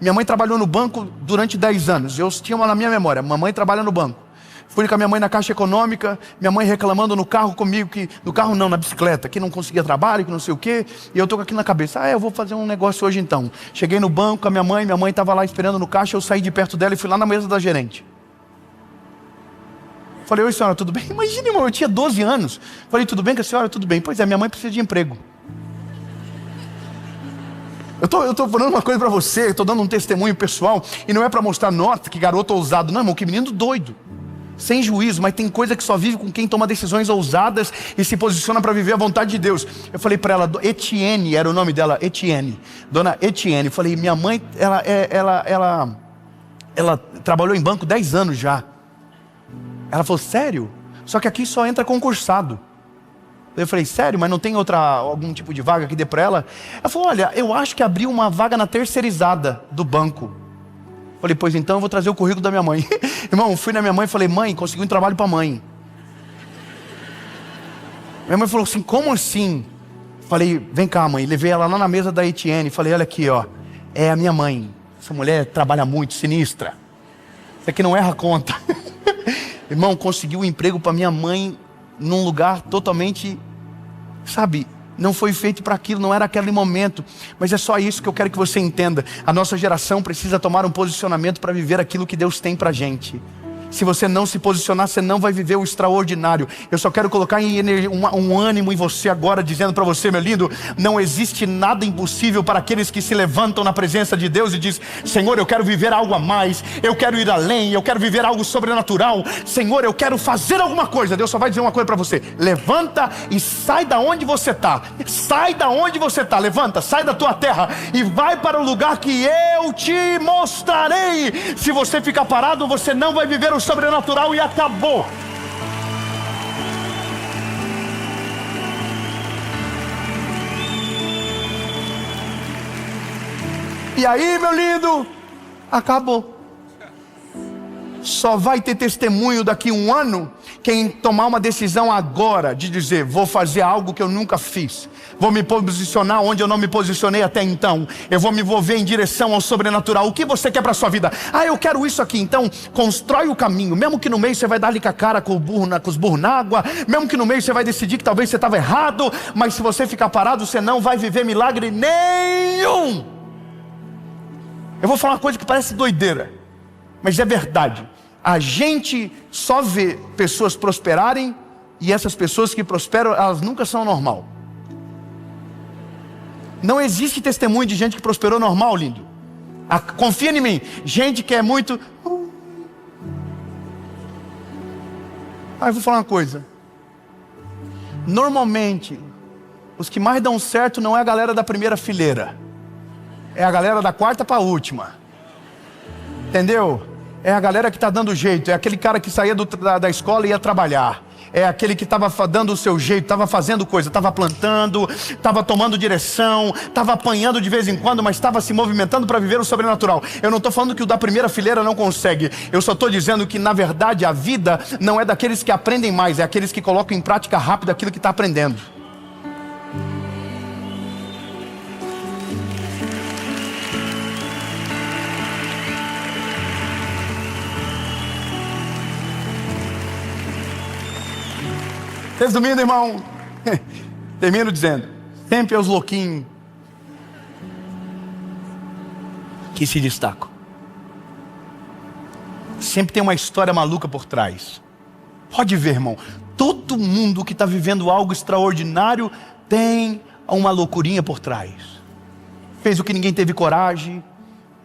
Minha mãe trabalhou no banco durante 10 anos. Eu tinha uma na minha memória, mamãe trabalha no banco. Fui com a minha mãe na Caixa Econômica, minha mãe reclamando no carro comigo, no carro não, na bicicleta, que não conseguia trabalho, que não sei o quê. E eu estou aqui na cabeça, eu vou fazer um negócio hoje então. Cheguei no banco com a minha mãe estava lá esperando no caixa, eu saí de perto dela e fui lá na mesa da gerente. Falei, oi senhora, tudo bem? Imagina, irmão, eu tinha 12 anos. Falei, tudo bem com a senhora? Tudo bem. Pois é, minha mãe precisa de emprego. Eu estou falando uma coisa para você, eu estou dando um testemunho pessoal, e não é para mostrar, nossa, que garoto ousado. Não, irmão, que menino doido. Sem juízo, mas tem coisa que só vive com quem toma decisões ousadas e se posiciona para viver a vontade de Deus. Eu falei para ela, Etienne, era o nome dela, Etienne, dona Etienne. Falei, minha mãe, ela trabalhou em banco 10 anos já. Ela falou, sério? Só que aqui só entra concursado. Eu falei, sério, mas não tem algum tipo de vaga que dê para ela? Ela falou, olha, eu acho que abriu uma vaga na terceirizada do banco. Falei, pois então eu vou trazer o currículo da minha mãe. Irmão, fui na minha mãe e falei, mãe, consegui um trabalho para a mãe. Minha mãe falou assim, como assim? Falei, vem cá mãe, levei ela lá na mesa da Etienne. Falei, olha aqui ó, é a minha mãe. Essa mulher trabalha muito, sinistra. Isso aqui não erra a conta. Irmão, consegui um emprego para minha mãe num lugar totalmente, sabe, não foi feito para aquilo, não era aquele momento. Mas é só isso que eu quero que você entenda. A nossa geração precisa tomar um posicionamento para viver aquilo que Deus tem para a gente. Se você não se posicionar, você não vai viver o extraordinário. Eu só quero colocar um ânimo em você agora, dizendo para você, meu lindo, não existe nada impossível para aqueles que se levantam na presença de Deus e dizem, Senhor, eu quero viver algo a mais, eu quero ir além, eu quero viver algo sobrenatural. Senhor, eu quero fazer alguma coisa. Deus só vai dizer uma coisa para você, levanta e sai da onde você está. Sai da onde você está, levanta, sai da tua terra e vai para o lugar que eu te mostrarei. Se você ficar parado, você não vai viver o sobrenatural e acabou. E aí, meu lindo, acabou. Só vai ter testemunho daqui a um ano quem tomar uma decisão agora de dizer, vou fazer algo que eu nunca fiz, vou me posicionar onde eu não me posicionei até então, eu vou me mover em direção ao sobrenatural. O que você quer para a sua vida? Eu quero isso aqui. Então constrói o caminho, mesmo que no meio você vai dar ali com a cara com os burros na água, mesmo que no meio você vai decidir que talvez você estava errado, mas se você ficar parado, você não vai viver milagre nenhum. Eu vou falar uma coisa que parece doideira, mas é verdade. A gente só vê pessoas prosperarem, e essas pessoas que prosperam, elas nunca são normal. Não existe testemunho de gente que prosperou normal, lindo. Confia em mim. Gente que é muito... eu vou falar uma coisa. Normalmente, os que mais dão certo não é a galera da primeira fileira, é a galera da quarta para a última. Entendeu? É a galera que está dando jeito. É aquele cara que saía da escola e ia trabalhar. É aquele que estava dando o seu jeito, estava fazendo coisa, estava plantando, estava tomando direção, estava apanhando de vez em quando, mas estava se movimentando para viver o sobrenatural. Eu não estou falando que o da primeira fileira não consegue. Eu só estou dizendo que, na verdade, a vida não é daqueles que aprendem mais, é aqueles que colocam em prática rápido aquilo que está aprendendo. Resumindo, irmão, termino dizendo, sempre é os louquinhos que se destacam. Sempre tem uma história maluca por trás. Pode ver, irmão, todo mundo que está vivendo algo extraordinário tem uma loucurinha por trás. Fez o que ninguém teve coragem,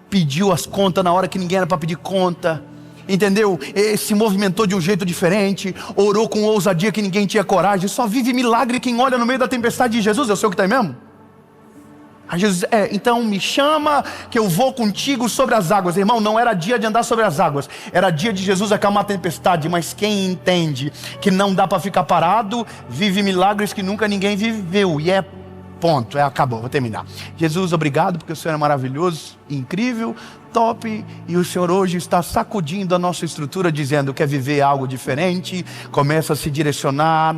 pediu as contas na hora que ninguém era para pedir conta, entendeu? Se movimentou de um jeito diferente, orou com ousadia que ninguém tinha coragem. Só vive milagre quem olha no meio da tempestade de Jesus. Eu sei o que está aí mesmo? Aí Jesus, então me chama que eu vou contigo sobre as águas. Irmão, não era dia de andar sobre as águas, era dia de Jesus acalmar a tempestade. Mas quem entende que não dá para ficar parado, vive milagres que nunca ninguém viveu. E ponto, acabou, vou terminar. Jesus, obrigado porque o Senhor é maravilhoso, incrível, top. E o Senhor hoje está sacudindo a nossa estrutura, dizendo: quer viver algo diferente? Começa a se direcionar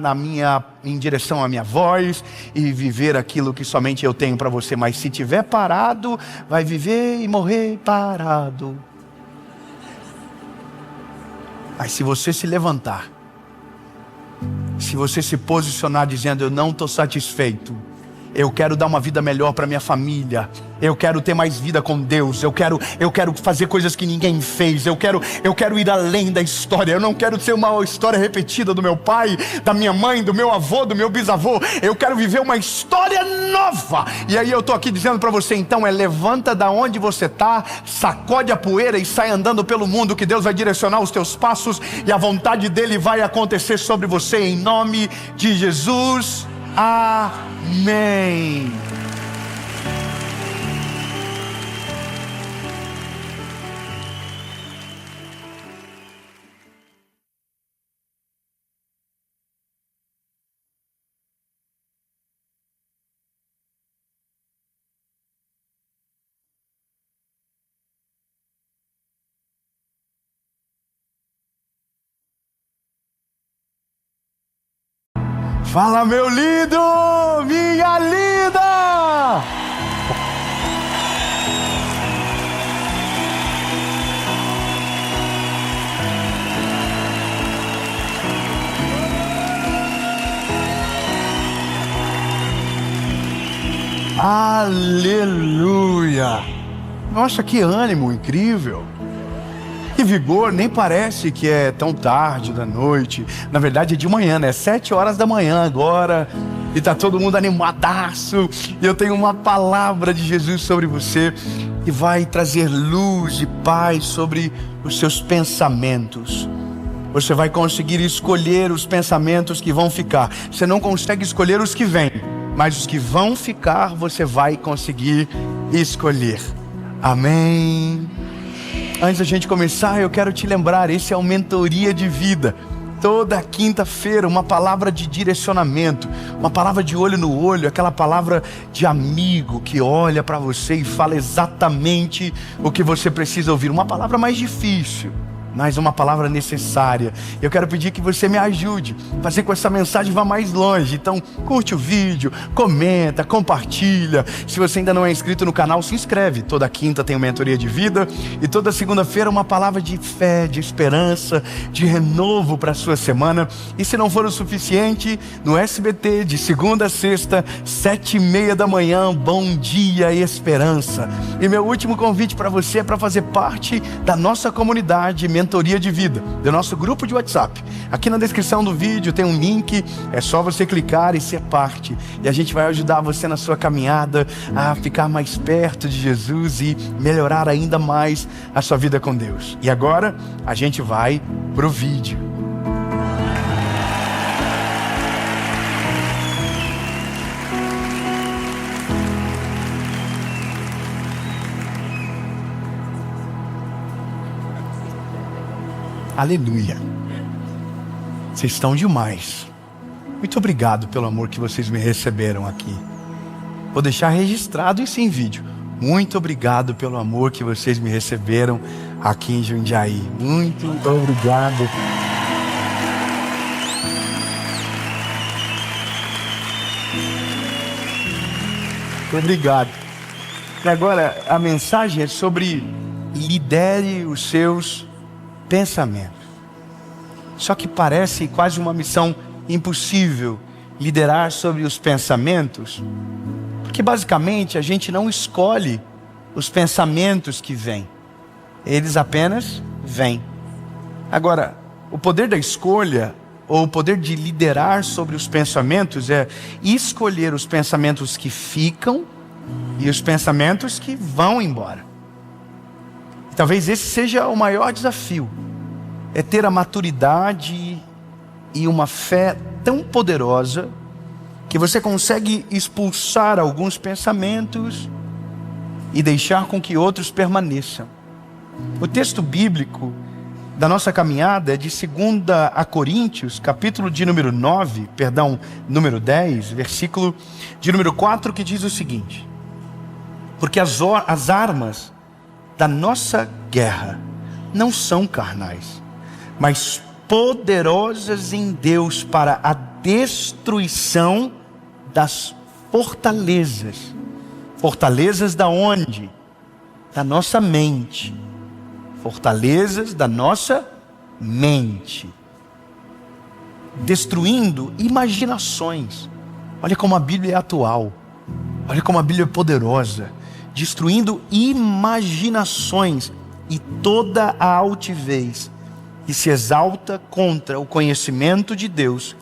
em direção à minha voz e viver aquilo que somente eu tenho para você. Mas se tiver parado, vai viver e morrer parado. Mas se você se levantar, se você se posicionar dizendo: eu não estou satisfeito, eu quero dar uma vida melhor para minha família, eu quero ter mais vida com Deus, eu quero fazer coisas que ninguém fez, eu quero ir além da história, eu não quero ser uma história repetida do meu pai, da minha mãe, do meu avô, do meu bisavô, eu quero viver uma história nova. E aí eu estou aqui dizendo para você, então, levanta da onde você está, sacode a poeira e sai andando pelo mundo, que Deus vai direcionar os teus passos e a vontade dele vai acontecer sobre você, em nome de Jesus. Amém. Fala, meu lindo, minha linda! Aleluia! Nossa, que ânimo incrível! Que vigor, nem parece que é tão tarde da noite. Na verdade é de manhã, né? 7 horas da manhã agora. E tá todo mundo animadaço. E eu tenho uma palavra de Jesus sobre você, que vai trazer luz e paz sobre os seus pensamentos. Você vai conseguir escolher os pensamentos que vão ficar. Você não consegue escolher os que vêm, mas os que vão ficar você vai conseguir escolher. Amém. Antes da gente começar, eu quero te lembrar, esse é o Mentoria de Vida. Toda quinta-feira, uma palavra de direcionamento, uma palavra de olho no olho, aquela palavra de amigo que olha para você e fala exatamente o que você precisa ouvir. Uma palavra mais difícil, mas uma palavra necessária. Eu quero pedir que você me ajude a fazer com que essa mensagem vá mais longe. Então, curte o vídeo, comenta, compartilha. Se você ainda não é inscrito no canal, se inscreve. Toda quinta tem uma Mentoria de Vida e toda segunda-feira uma palavra de fé, de esperança, de renovo para a sua semana. E se não for o suficiente, no SBT, de segunda a sexta, 7h30 da manhã, Bom Dia Esperança. E meu último convite para você é para fazer parte da nossa comunidade Mentoria de Vida, do nosso grupo de WhatsApp. Aqui na descrição do vídeo tem um link, é só você clicar e ser parte. E a gente vai ajudar você na sua caminhada a ficar mais perto de Jesus e melhorar ainda mais a sua vida com Deus. E agora a gente vai pro vídeo. Aleluia. Vocês estão demais. Muito obrigado pelo amor que vocês me receberam aqui. Vou deixar registrado isso em vídeo. Muito obrigado pelo amor que vocês me receberam aqui em Jundiaí. Muito obrigado. Obrigado. E agora a mensagem é sobre lidere os seus pensamento. Só que parece quase uma missão impossível liderar sobre os pensamentos, porque basicamente a gente não escolhe os pensamentos que vêm, eles apenas vêm. Agora, o poder da escolha, ou o poder de liderar sobre os pensamentos, é escolher os pensamentos que ficam e os pensamentos que vão embora. Talvez esse seja o maior desafio, é ter a maturidade e uma fé tão poderosa que você consegue expulsar alguns pensamentos e deixar com que outros permaneçam. O texto bíblico da nossa caminhada é de 2 Coríntios, capítulo de número 10, versículo de número 4, que diz o seguinte: porque as armas da nossa guerra não são carnais, mas poderosas em Deus para a destruição das fortalezas. Fortalezas da onde? Da nossa mente. Fortalezas da nossa mente. Destruindo imaginações. Olha como a Bíblia é atual. Olha como a Bíblia é poderosa. Destruindo imaginações e toda a altivez que se exalta contra o conhecimento de Deus,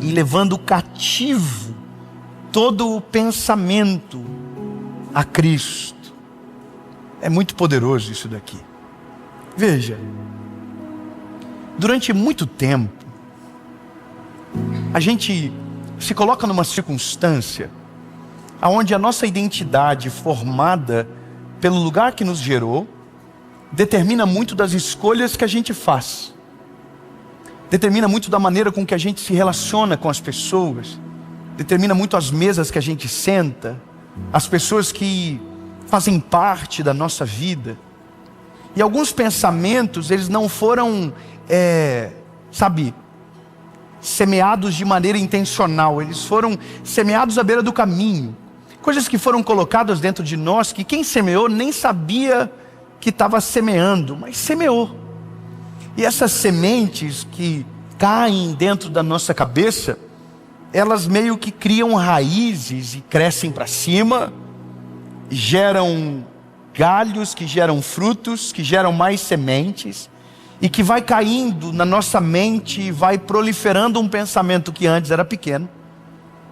e levando cativo todo o pensamento a Cristo. É muito poderoso isso daqui. Veja, durante muito tempo, a gente se coloca numa circunstância onde a nossa identidade formada pelo lugar que nos gerou determina muito das escolhas que a gente faz, determina muito da maneira com que a gente se relaciona com as pessoas, determina muito as mesas que a gente senta, as pessoas que fazem parte da nossa vida. E alguns pensamentos, eles não foram, semeados de maneira intencional, eles foram semeados à beira do caminho. Coisas que foram colocadas dentro de nós, que quem semeou nem sabia que estava semeando, mas semeou. E essas sementes que caem dentro da nossa cabeça, elas meio que criam raízes e crescem para cima, geram galhos que geram frutos, que geram mais sementes, e que vai caindo na nossa mente e vai proliferando um pensamento que antes era pequeno,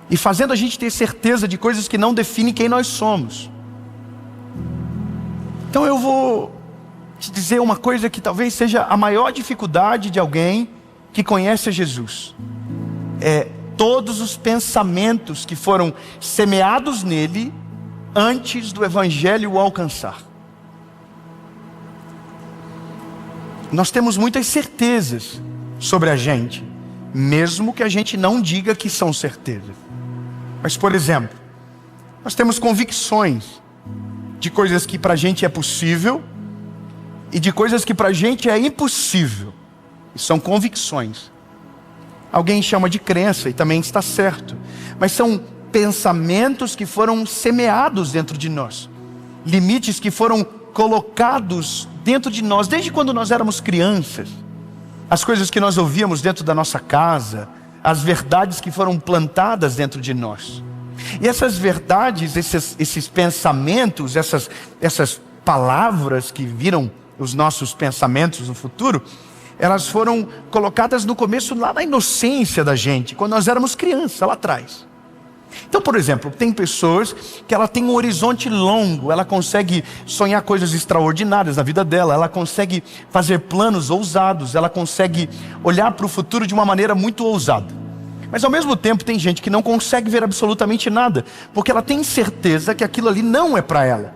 e fazendo a gente ter certeza de coisas que não definem quem nós somos. Então eu vou te dizer uma coisa que talvez seja a maior dificuldade de alguém que conhece a Jesus. É todos os pensamentos que foram semeados nele antes do Evangelho o alcançar. Nós temos muitas certezas sobre a gente, mesmo que a gente não diga que são certezas. Mas, por exemplo, nós temos convicções de coisas que para a gente é possível e de coisas que para a gente é impossível. E são convicções. Alguém chama de crença e também está certo. Mas são pensamentos que foram semeados dentro de nós. Limites que foram colocados dentro de nós desde quando nós éramos crianças. As coisas que nós ouvíamos dentro da nossa casa, as verdades que foram plantadas dentro de nós. E essas verdades, esses pensamentos, essas palavras que viram os nossos pensamentos no futuro, elas foram colocadas no começo, lá na inocência da gente, quando nós éramos crianças, lá atrás. Então, por exemplo, tem pessoas que ela tem um horizonte longo, ela consegue sonhar coisas extraordinárias na vida dela, ela consegue fazer planos ousados, ela consegue olhar para o futuro de uma maneira muito ousada. Mas ao mesmo tempo tem gente que não consegue ver absolutamente nada, porque ela tem certeza que aquilo ali não é para ela.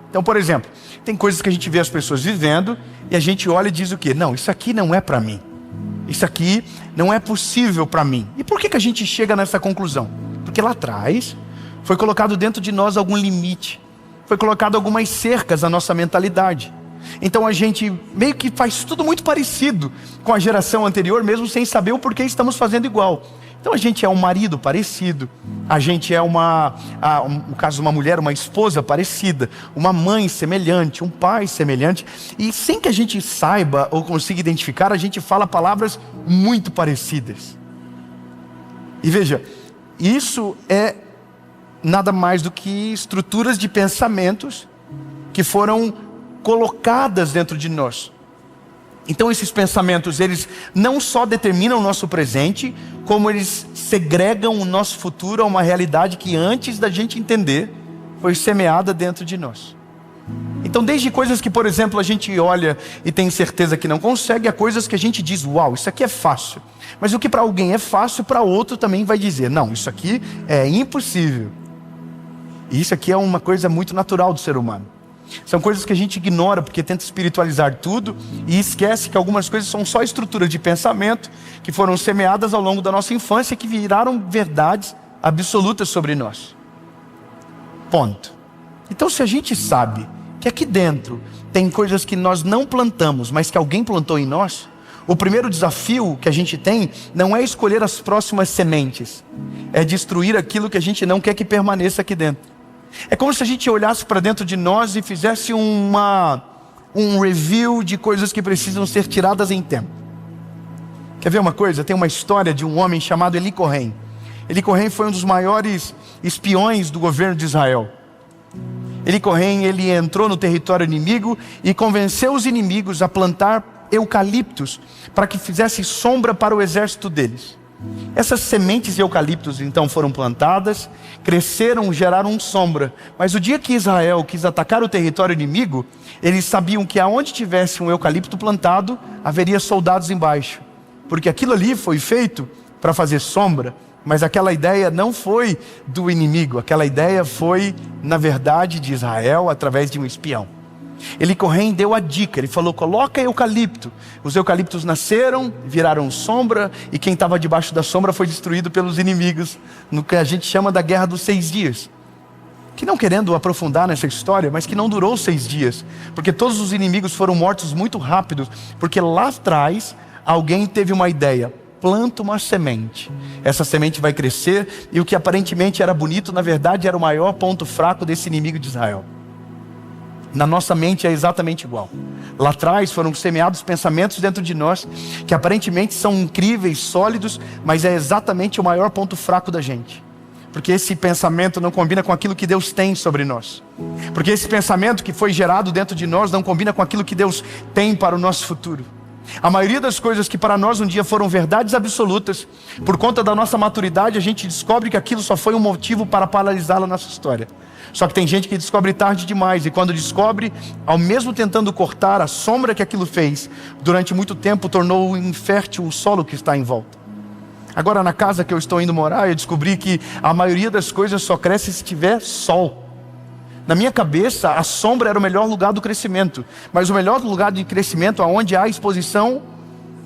Então, por exemplo, tem coisas que a gente vê as pessoas vivendo e a gente olha e diz o quê? Não, isso aqui não é para mim. Isso aqui não é possível para mim. E por que a gente chega nessa conclusão? Porque lá atrás foi colocado dentro de nós algum limite, foi colocado algumas cercas à nossa mentalidade. Então a gente meio que faz tudo muito parecido com a geração anterior, mesmo sem saber o porquê estamos fazendo igual. Então a gente é um marido parecido, a gente é no caso uma mulher, uma esposa parecida, uma mãe semelhante, um pai semelhante, e sem que a gente saiba ou consiga identificar, a gente fala palavras muito parecidas. E veja, isso é nada mais do que estruturas de pensamentos que foram colocadas dentro de nós. Então esses pensamentos, eles não só determinam o nosso presente, como eles segregam o nosso futuro a uma realidade que antes da gente entender, foi semeada dentro de nós. Então, desde coisas que, por exemplo, a gente olha e tem certeza que não consegue, a coisas que a gente diz, uau, isso aqui é fácil. Mas o que para alguém é fácil, para outro também vai dizer, não, isso aqui é impossível. E isso aqui é uma coisa muito natural do ser humano. São coisas que a gente ignora porque tenta espiritualizar tudo e esquece que algumas coisas são só estruturas de pensamento que foram semeadas ao longo da nossa infância e que viraram verdades absolutas sobre nós. Ponto. Então, se a gente sabe que aqui dentro tem coisas que nós não plantamos, mas que alguém plantou em nós, o primeiro desafio que a gente tem não é escolher as próximas sementes, é destruir aquilo que a gente não quer que permaneça aqui dentro. É como se a gente olhasse para dentro de nós e fizesse um review de coisas que precisam ser tiradas em tempo. Quer ver uma coisa? Tem uma história de um homem chamado Eli Cohen. Eli Cohen foi um dos maiores espiões do governo de Israel. Eli Cohen, ele entrou no território inimigo e convenceu os inimigos a plantar eucaliptos para que fizesse sombra para o exército deles. Essas sementes de eucaliptos então foram plantadas, cresceram, geraram sombra. Mas o dia que Israel quis atacar o território inimigo, eles sabiam que aonde tivesse um eucalipto plantado, haveria soldados embaixo. Porque aquilo ali foi feito para fazer sombra. Mas aquela ideia não foi do inimigo, aquela ideia foi, na verdade, de Israel através de um espião. Eli Cohen deu a dica, ele falou, coloca eucalipto. Os eucaliptos nasceram, viraram sombra, e quem estava debaixo da sombra foi destruído pelos inimigos, no que a gente chama da Guerra dos 6 Dias. Que não querendo aprofundar nessa história, mas que não durou 6 dias, porque todos os inimigos foram mortos muito rápido, porque lá atrás alguém teve uma ideia. Planta uma semente, essa semente vai crescer, e o que aparentemente era bonito, na verdade era o maior ponto fraco desse inimigo de Israel. Na nossa mente é exatamente igual. Lá atrás foram semeados pensamentos dentro de nós, que aparentemente são incríveis, sólidos, mas é exatamente o maior ponto fraco da gente. Porque esse pensamento não combina com aquilo que Deus tem sobre nós. Porque esse pensamento que foi gerado dentro de nós não combina com aquilo que Deus tem para o nosso futuro. A maioria das coisas que para nós um dia foram verdades absolutas, por conta da nossa maturidade, a gente descobre que aquilo só foi um motivo para paralisar a nossa história. Só que tem gente que descobre tarde demais, e quando descobre, ao mesmo tentando cortar a sombra que aquilo fez, durante muito tempo tornou infértil o solo que está em volta. Agora, na casa que eu estou indo morar, eu descobri que a maioria das coisas só cresce se tiver sol. Na minha cabeça, a sombra era o melhor lugar do crescimento. Mas o melhor lugar de crescimento é onde há a exposição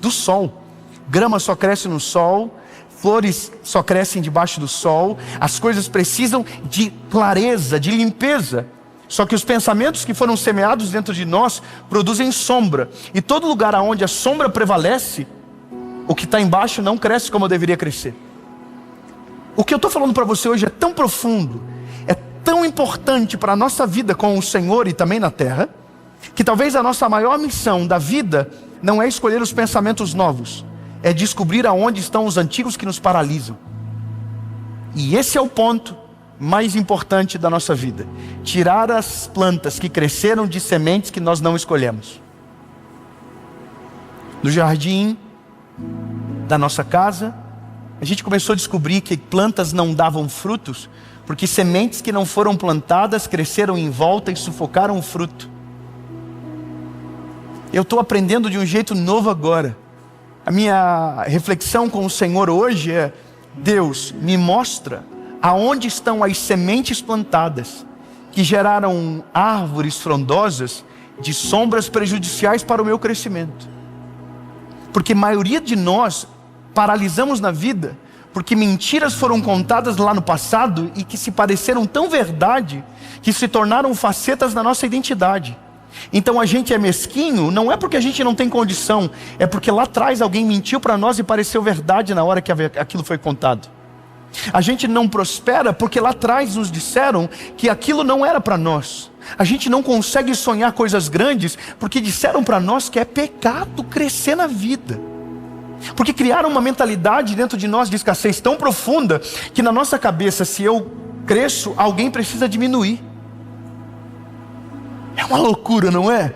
do sol. Grama só cresce no sol, flores só crescem debaixo do sol. As coisas precisam de clareza, de limpeza. Só que os pensamentos que foram semeados dentro de nós produzem sombra. E todo lugar onde a sombra prevalece, o que está embaixo não cresce como deveria crescer. O que eu estou falando para você hoje é tão profundo, tão importante para a nossa vida com o Senhor e também na terra, que talvez a nossa maior missão da vida não é escolher os pensamentos novos, é descobrir aonde estão os antigos que nos paralisam. E esse é o ponto mais importante da nossa vida: tirar as plantas que cresceram de sementes que nós não escolhemos. No jardim da nossa casa, a gente começou a descobrir que plantas não davam frutos porque sementes que não foram plantadas cresceram em volta e sufocaram o fruto. Eu estou aprendendo de um jeito novo agora. A minha reflexão com o Senhor hoje é: Deus, me mostra aonde estão as sementes plantadas que geraram árvores frondosas de sombras prejudiciais para o meu crescimento. Porque a maioria de nós paralisamos na vida porque mentiras foram contadas lá no passado e que se pareceram tão verdade que se tornaram facetas da nossa identidade. Então a gente é mesquinho, não é porque a gente não tem condição, é porque lá atrás alguém mentiu para nós e pareceu verdade na hora que aquilo foi contado. A gente não prospera porque lá atrás nos disseram que aquilo não era para nós. A gente não consegue sonhar coisas grandes porque disseram para nós que é pecado crescer na vida. Porque criaram uma mentalidade dentro de nós de escassez tão profunda que na nossa cabeça, se eu cresço, alguém precisa diminuir. É uma loucura, não é?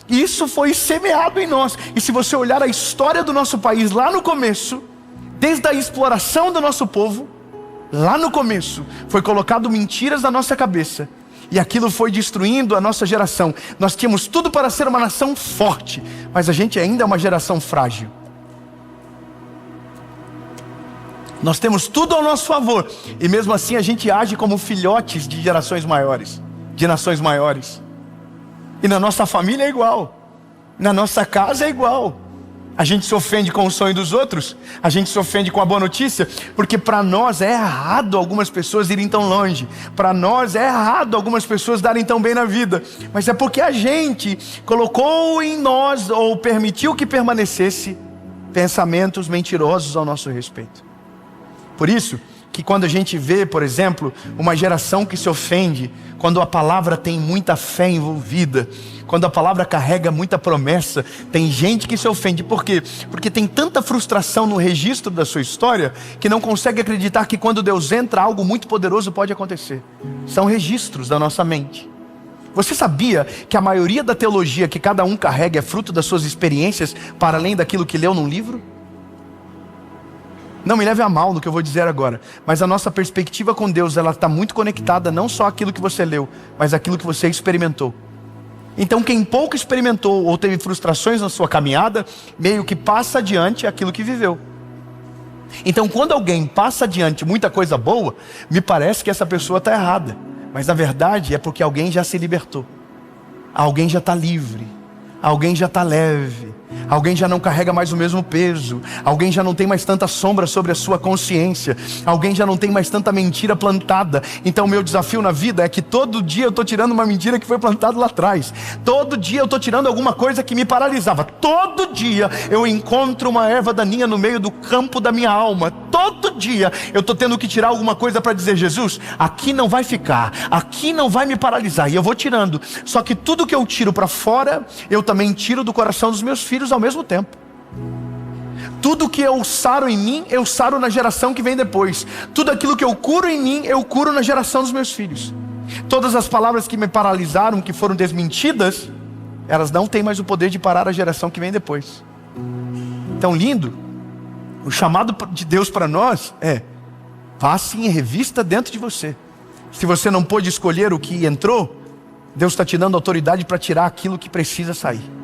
E isso foi semeado em nós. E se você olhar a história do nosso país lá no começo, desde a exploração do nosso povo, lá no começo foi colocado mentiras na nossa cabeça. E aquilo foi destruindo a nossa geração. Nós tínhamos tudo para ser uma nação forte, mas a gente ainda é uma geração frágil. Nós temos tudo ao nosso favor, e mesmo assim a gente age como filhotes de gerações maiores, de nações maiores. E na nossa família é igual, na nossa casa é igual. A gente se ofende com o sonho dos outros, a gente se ofende com a boa notícia, porque para nós é errado algumas pessoas irem tão longe, para nós é errado algumas pessoas darem tão bem na vida, mas é porque a gente colocou em nós, ou permitiu que permanecesse, pensamentos mentirosos ao nosso respeito. Por isso que quando a gente vê, por exemplo, uma geração que se ofende, quando a palavra tem muita fé envolvida, quando a palavra carrega muita promessa, tem gente que se ofende. Por quê? Porque tem tanta frustração no registro da sua história, que não consegue acreditar que quando Deus entra, algo muito poderoso pode acontecer. São registros da nossa mente. Você sabia que a maioria da teologia que cada um carrega é fruto das suas experiências, para além daquilo que leu num livro? Não me leve a mal no que eu vou dizer agora, mas a nossa perspectiva com Deus, ela está muito conectada não só àquilo que você leu, mas àquilo que você experimentou. Então quem pouco experimentou ou teve frustrações na sua caminhada, meio que passa adiante aquilo que viveu. Então quando alguém passa adiante muita coisa boa, me parece que essa pessoa está errada, mas na verdade é porque alguém já se libertou, alguém já está livre, alguém já está leve, alguém já não carrega mais o mesmo peso, alguém já não tem mais tanta sombra sobre a sua consciência, alguém já não tem mais tanta mentira plantada. Então o meu desafio na vida é que todo dia eu estou tirando uma mentira que foi plantada lá atrás, todo dia eu estou tirando alguma coisa que me paralisava, todo dia eu encontro uma erva daninha no meio do campo da minha alma, todo dia eu estou tendo que tirar alguma coisa para dizer: Jesus, aqui não vai ficar, aqui não vai me paralisar, e eu vou tirando. Só que tudo que eu tiro para fora, eu também tiro do coração dos meus filhos ao mesmo tempo. Tudo que eu saro em mim, eu saro na geração que vem depois. Tudo aquilo que eu curo em mim, eu curo na geração dos meus filhos. Todas as palavras que me paralisaram, que foram desmentidas, elas não têm mais o poder de parar a geração que vem depois. Então, lindo, o chamado de Deus para nós é: passe em revista dentro de você. Se você não pôde escolher o que entrou, Deus está te dando autoridade para tirar aquilo que precisa sair.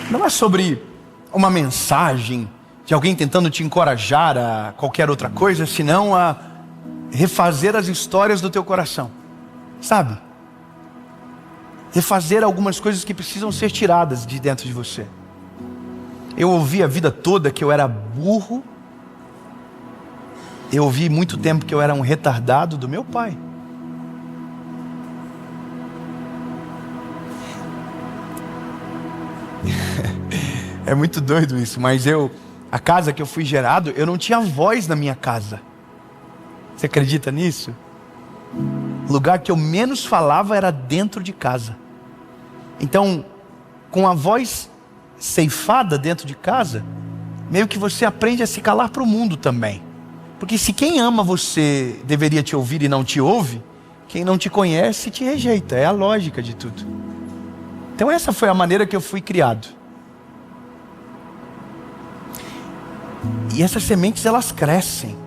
Não é sobre uma mensagem de alguém tentando te encorajar a qualquer outra coisa, senão a refazer as histórias do teu coração, sabe? Refazer algumas coisas que precisam ser tiradas de dentro de você. Eu ouvi a vida toda que eu era burro. Eu ouvi muito tempo que eu era um retardado do meu pai. É muito doido isso, mas a casa que eu fui gerado, eu não tinha voz na minha casa. Você acredita nisso? O lugar que eu menos falava era dentro de casa. Então, com a voz ceifada dentro de casa, meio que você aprende a se calar para o mundo também. Porque se quem ama você deveria te ouvir e não te ouve, quem não te conhece te rejeita. É a lógica de tudo. Então essa foi a maneira que eu fui criado. E essas sementes, elas crescem.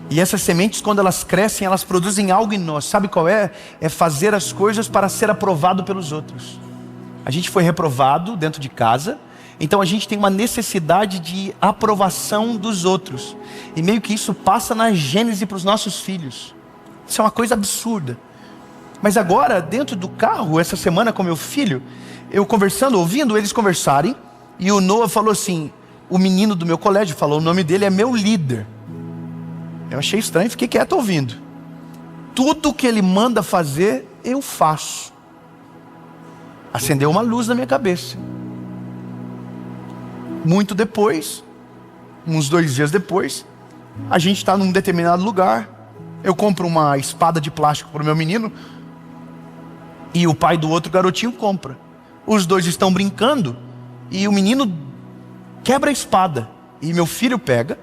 E essas sementes, quando elas crescem, elas produzem algo em nós. Sabe qual é? É fazer as coisas para ser aprovado pelos outros. A gente foi reprovado dentro de casa, então a gente tem uma necessidade de aprovação dos outros. E meio que isso passa na gênese para os nossos filhos. Isso é uma coisa absurda. Mas agora, dentro do carro, essa semana com meu filho, eu conversando, ouvindo eles conversarem, e o Noah falou assim, o menino do meu colégio falou, o nome dele é meu líder. Eu achei estranho, fiquei quieto ouvindo. Tudo que ele manda fazer, eu faço. Acendeu uma luz na minha cabeça. Muito depois, uns 2 dias depois, a gente está num determinado lugar. Eu compro uma espada de plástico para o meu menino, e o pai do outro garotinho compra. Os dois estão brincando, e o menino quebra a espada, e meu filho pega,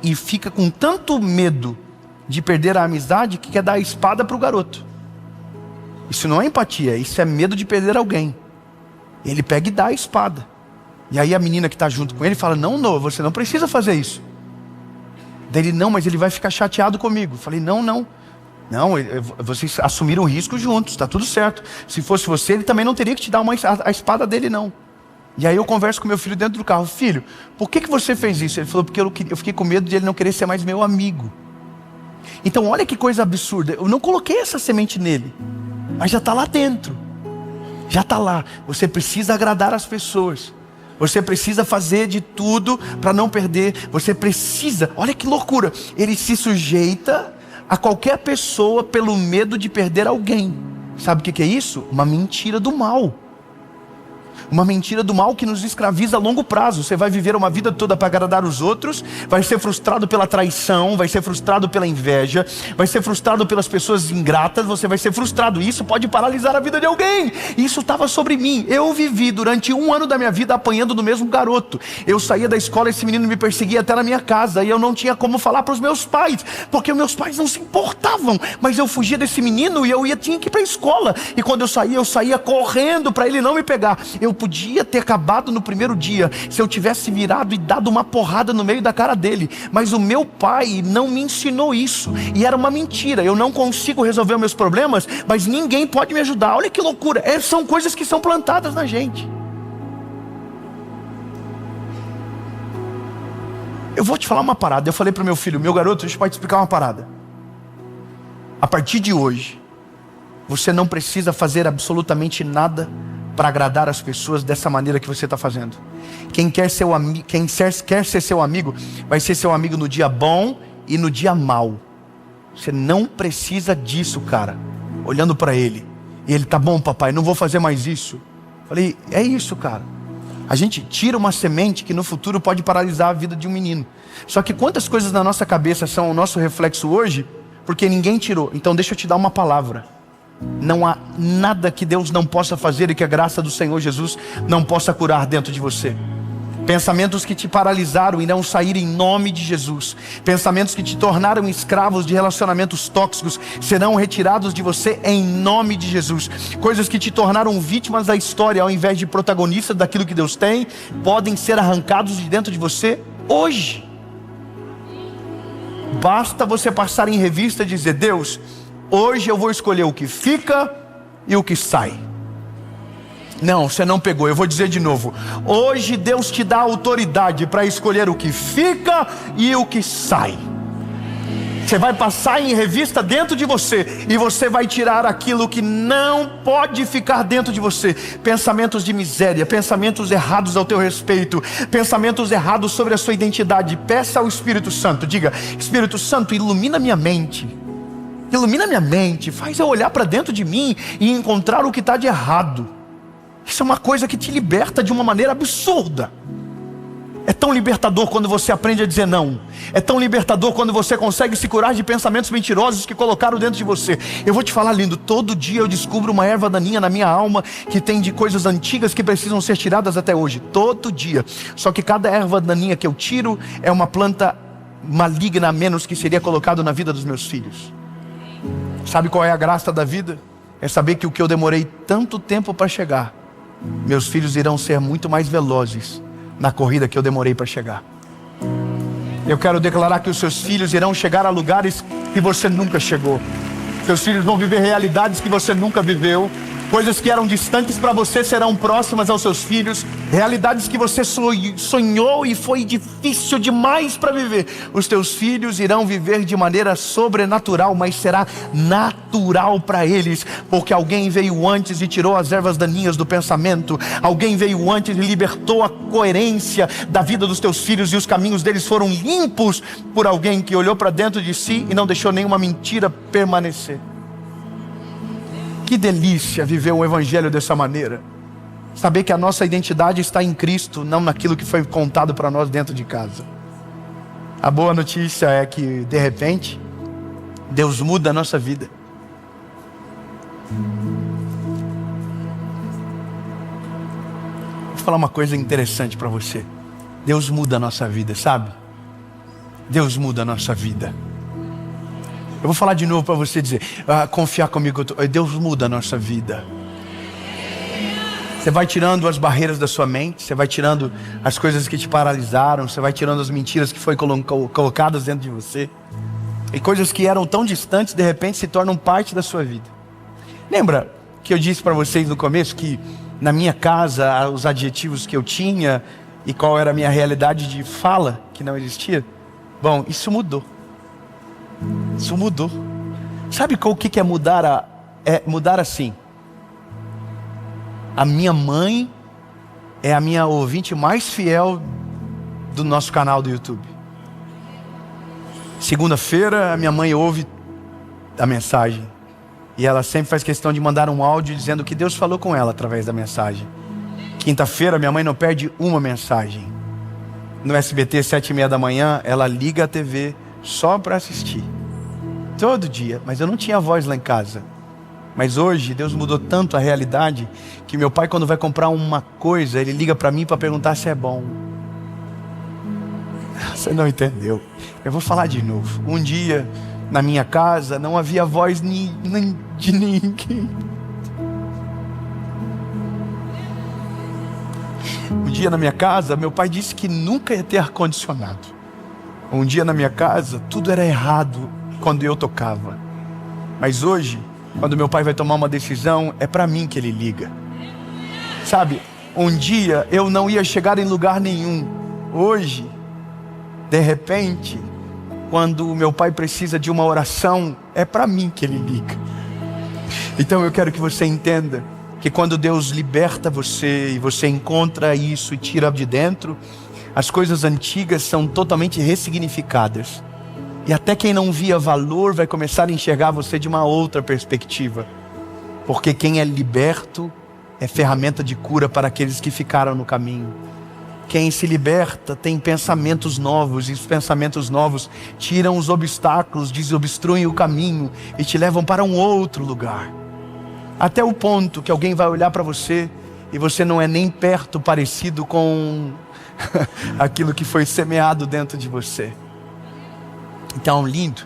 e fica com tanto medo de perder a amizade, que quer dar a espada para o garoto. Isso não é empatia, isso é medo de perder alguém. Ele pega e dá a espada. E aí a menina que está junto com ele fala, não, Noah, você não precisa fazer isso. Daí ele, não, mas ele vai ficar chateado comigo. Eu falei, não, vocês assumiram o risco juntos, está tudo certo. Se fosse você, ele também não teria que te dar a espada dele, não. E aí eu converso com meu filho dentro do carro, filho, por que você fez isso? Ele falou, porque eu fiquei com medo de ele não querer ser mais meu amigo. Então olha que coisa absurda, eu não coloquei essa semente nele, mas já está lá dentro, já está lá. Você precisa agradar as pessoas, você precisa fazer de tudo para não perder, você precisa, olha que loucura, ele se sujeita a qualquer pessoa pelo medo de perder alguém. Sabe o que é isso? Uma mentira do mal. Uma mentira do mal que nos escraviza a longo prazo. Você vai viver uma vida toda para agradar os outros, vai ser frustrado pela traição, vai ser frustrado pela inveja, vai ser frustrado pelas pessoas ingratas, você vai ser frustrado. Isso pode paralisar a vida de alguém. Isso estava sobre mim. Eu vivi durante 1 ano da minha vida apanhando do mesmo garoto. Eu saía da escola, esse menino me perseguia até na minha casa, e eu não tinha como falar para os meus pais, porque os meus pais não se importavam, mas eu fugia desse menino e tinha que ir para a escola. E quando eu saía correndo para ele não me pegar. Eu podia ter acabado no primeiro dia se eu tivesse virado e dado uma porrada no meio da cara dele, mas o meu pai não me ensinou isso, e era uma mentira. Eu não consigo resolver os meus problemas, mas ninguém pode me ajudar. Olha que loucura, são coisas que são plantadas na gente. Eu vou te falar uma parada. Eu falei para o meu filho, meu garoto, deixa eu te explicar uma parada. A partir de hoje, você não precisa fazer absolutamente nada para agradar as pessoas dessa maneira que você está fazendo. Quem quer ser seu amigo, vai ser seu amigo no dia bom e no dia mau. Você não precisa disso, cara. Olhando para ele, e ele, tá bom papai, não vou fazer mais isso. Falei, é isso, cara. A gente tira uma semente que no futuro pode paralisar a vida de um menino. Só que quantas coisas na nossa cabeça são o nosso reflexo hoje, porque ninguém tirou. Então deixa eu te dar uma palavra. Não há nada que Deus não possa fazer e que a graça do Senhor Jesus não possa curar dentro de você. Pensamentos que te paralisaram irão sair em nome de Jesus. Pensamentos que te tornaram escravos de relacionamentos tóxicos serão retirados de você em nome de Jesus. Coisas que te tornaram vítimas da história ao invés de protagonistas daquilo que Deus tem, podem ser arrancados de dentro de você hoje. Basta você passar em revista e dizer, Deus, hoje eu vou escolher o que fica e o que sai. Não, você não pegou, eu vou dizer de novo. Hoje Deus te dá autoridade para escolher o que fica e o que sai. Você vai passar em revista dentro de você, e você vai tirar aquilo que não pode ficar dentro de você. Pensamentos de miséria, pensamentos errados ao teu respeito, pensamentos errados sobre a sua identidade. Peça ao Espírito Santo, diga, Espírito Santo, ilumina minha mente. Ilumina minha mente, faz eu olhar para dentro de mim e encontrar o que está de errado. Isso é uma coisa que te liberta de uma maneira absurda. É tão libertador quando você aprende a dizer não. É tão libertador quando você consegue se curar de pensamentos mentirosos que colocaram dentro de você. Eu vou te falar, lindo, todo dia eu descubro uma erva daninha na minha alma que tem de coisas antigas que precisam ser tiradas até hoje. Todo dia. Só que cada erva daninha que eu tiro é uma planta maligna a menos que seria colocado na vida dos meus filhos. Sabe qual é a graça da vida? É saber que o que eu demorei tanto tempo para chegar, meus filhos irão ser muito mais velozes na corrida que eu demorei para chegar. Eu quero declarar que os seus filhos irão chegar a lugares que você nunca chegou. Seus filhos vão viver realidades que você nunca viveu. Coisas que eram distantes para você serão próximas aos seus filhos. Realidades que você sonhou e foi difícil demais para viver. Os teus filhos irão viver de maneira sobrenatural, mas será natural para eles, porque alguém veio antes e tirou as ervas daninhas do pensamento. Alguém veio antes e libertou a coerência da vida dos teus filhos, e os caminhos deles foram limpos por alguém que olhou para dentro de si e não deixou nenhuma mentira permanecer. Que delícia viver o Evangelho dessa maneira. Saber que a nossa identidade está em Cristo, não naquilo que foi contado para nós dentro de casa. A boa notícia é que, de repente, Deus muda a nossa vida. Vou falar uma coisa interessante para você. Deus muda a nossa vida, sabe? Deus muda a nossa vida. Eu vou falar de novo para você dizer, confiar comigo, Deus muda a nossa vida. Você vai tirando as barreiras da sua mente, você vai tirando as coisas que te paralisaram, você vai tirando as mentiras que foram colocadas dentro de você. E coisas que eram tão distantes, de repente se tornam parte da sua vida. Lembra que eu disse para vocês no começo que na minha casa os adjetivos que eu tinha e qual era a minha realidade de fala que não existia? Bom, isso mudou. Isso mudou. Sabe o que é mudar? É mudar assim. A minha mãe é a minha ouvinte mais fiel do nosso canal do YouTube. Segunda-feira a minha mãe ouve a mensagem. E ela sempre faz questão de mandar um áudio dizendo que Deus falou com ela através da mensagem. Quinta-feira minha mãe não perde uma mensagem. No SBT, 7h30 da manhã, ela liga a TV só para assistir. Todo dia. Mas eu não tinha voz lá em casa. Mas hoje Deus mudou tanto a realidade que meu pai, quando vai comprar uma coisa, ele liga para mim para perguntar se é bom. Você não entendeu. Eu vou falar de novo. Um dia na minha casa não havia voz de ninguém. Um dia na minha casa meu pai disse que nunca ia ter ar-condicionado. Um dia na minha casa tudo era errado quando eu tocava. Mas hoje, quando meu pai vai tomar uma decisão, é para mim que ele liga. Sabe, um dia eu não ia chegar em lugar nenhum. Hoje, de repente, quando meu pai precisa de uma oração, é para mim que ele liga. Então eu quero que você entenda que quando Deus liberta você e você encontra isso e tira de dentro, as coisas antigas são totalmente ressignificadas. E até quem não via valor vai começar a enxergar você de uma outra perspectiva. Porque quem é liberto é ferramenta de cura para aqueles que ficaram no caminho. Quem se liberta tem pensamentos novos, e os pensamentos novos tiram os obstáculos, desobstruem o caminho e te levam para um outro lugar. Até o ponto que alguém vai olhar para você e você não é nem perto parecido com aquilo que foi semeado dentro de você. Então, lindo,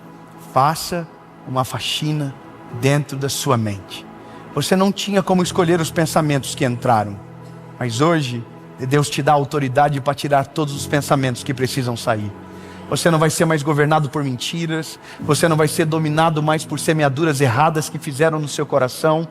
faça uma faxina dentro da sua mente. Você não tinha como escolher os pensamentos que entraram, mas hoje Deus te dá autoridade para tirar todos os pensamentos que precisam sair. Você não vai ser mais governado por mentiras, você não vai ser dominado mais por semeaduras erradas que fizeram no seu coração.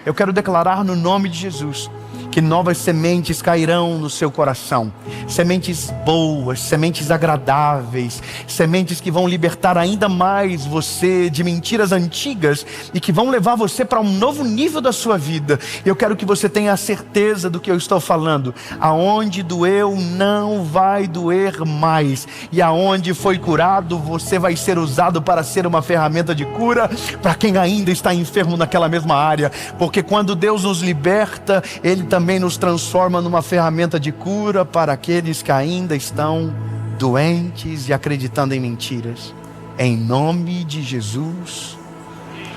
Eu quero declarar no nome de Jesus que novas sementes cairão no seu coração. Sementes boas, sementes agradáveis, sementes que vão libertar ainda mais você de mentiras antigas e que vão levar você para um novo nível da sua vida. Eu quero que você tenha a certeza do que eu estou falando. Aonde doeu, não vai doer mais. E aonde foi curado, você vai ser usado para ser uma ferramenta de cura para quem ainda está enfermo naquela mesma área. Porque quando Deus nos liberta, Ele também nos transforma numa ferramenta de cura para aqueles que ainda estão doentes e acreditando em mentiras. Em nome de Jesus,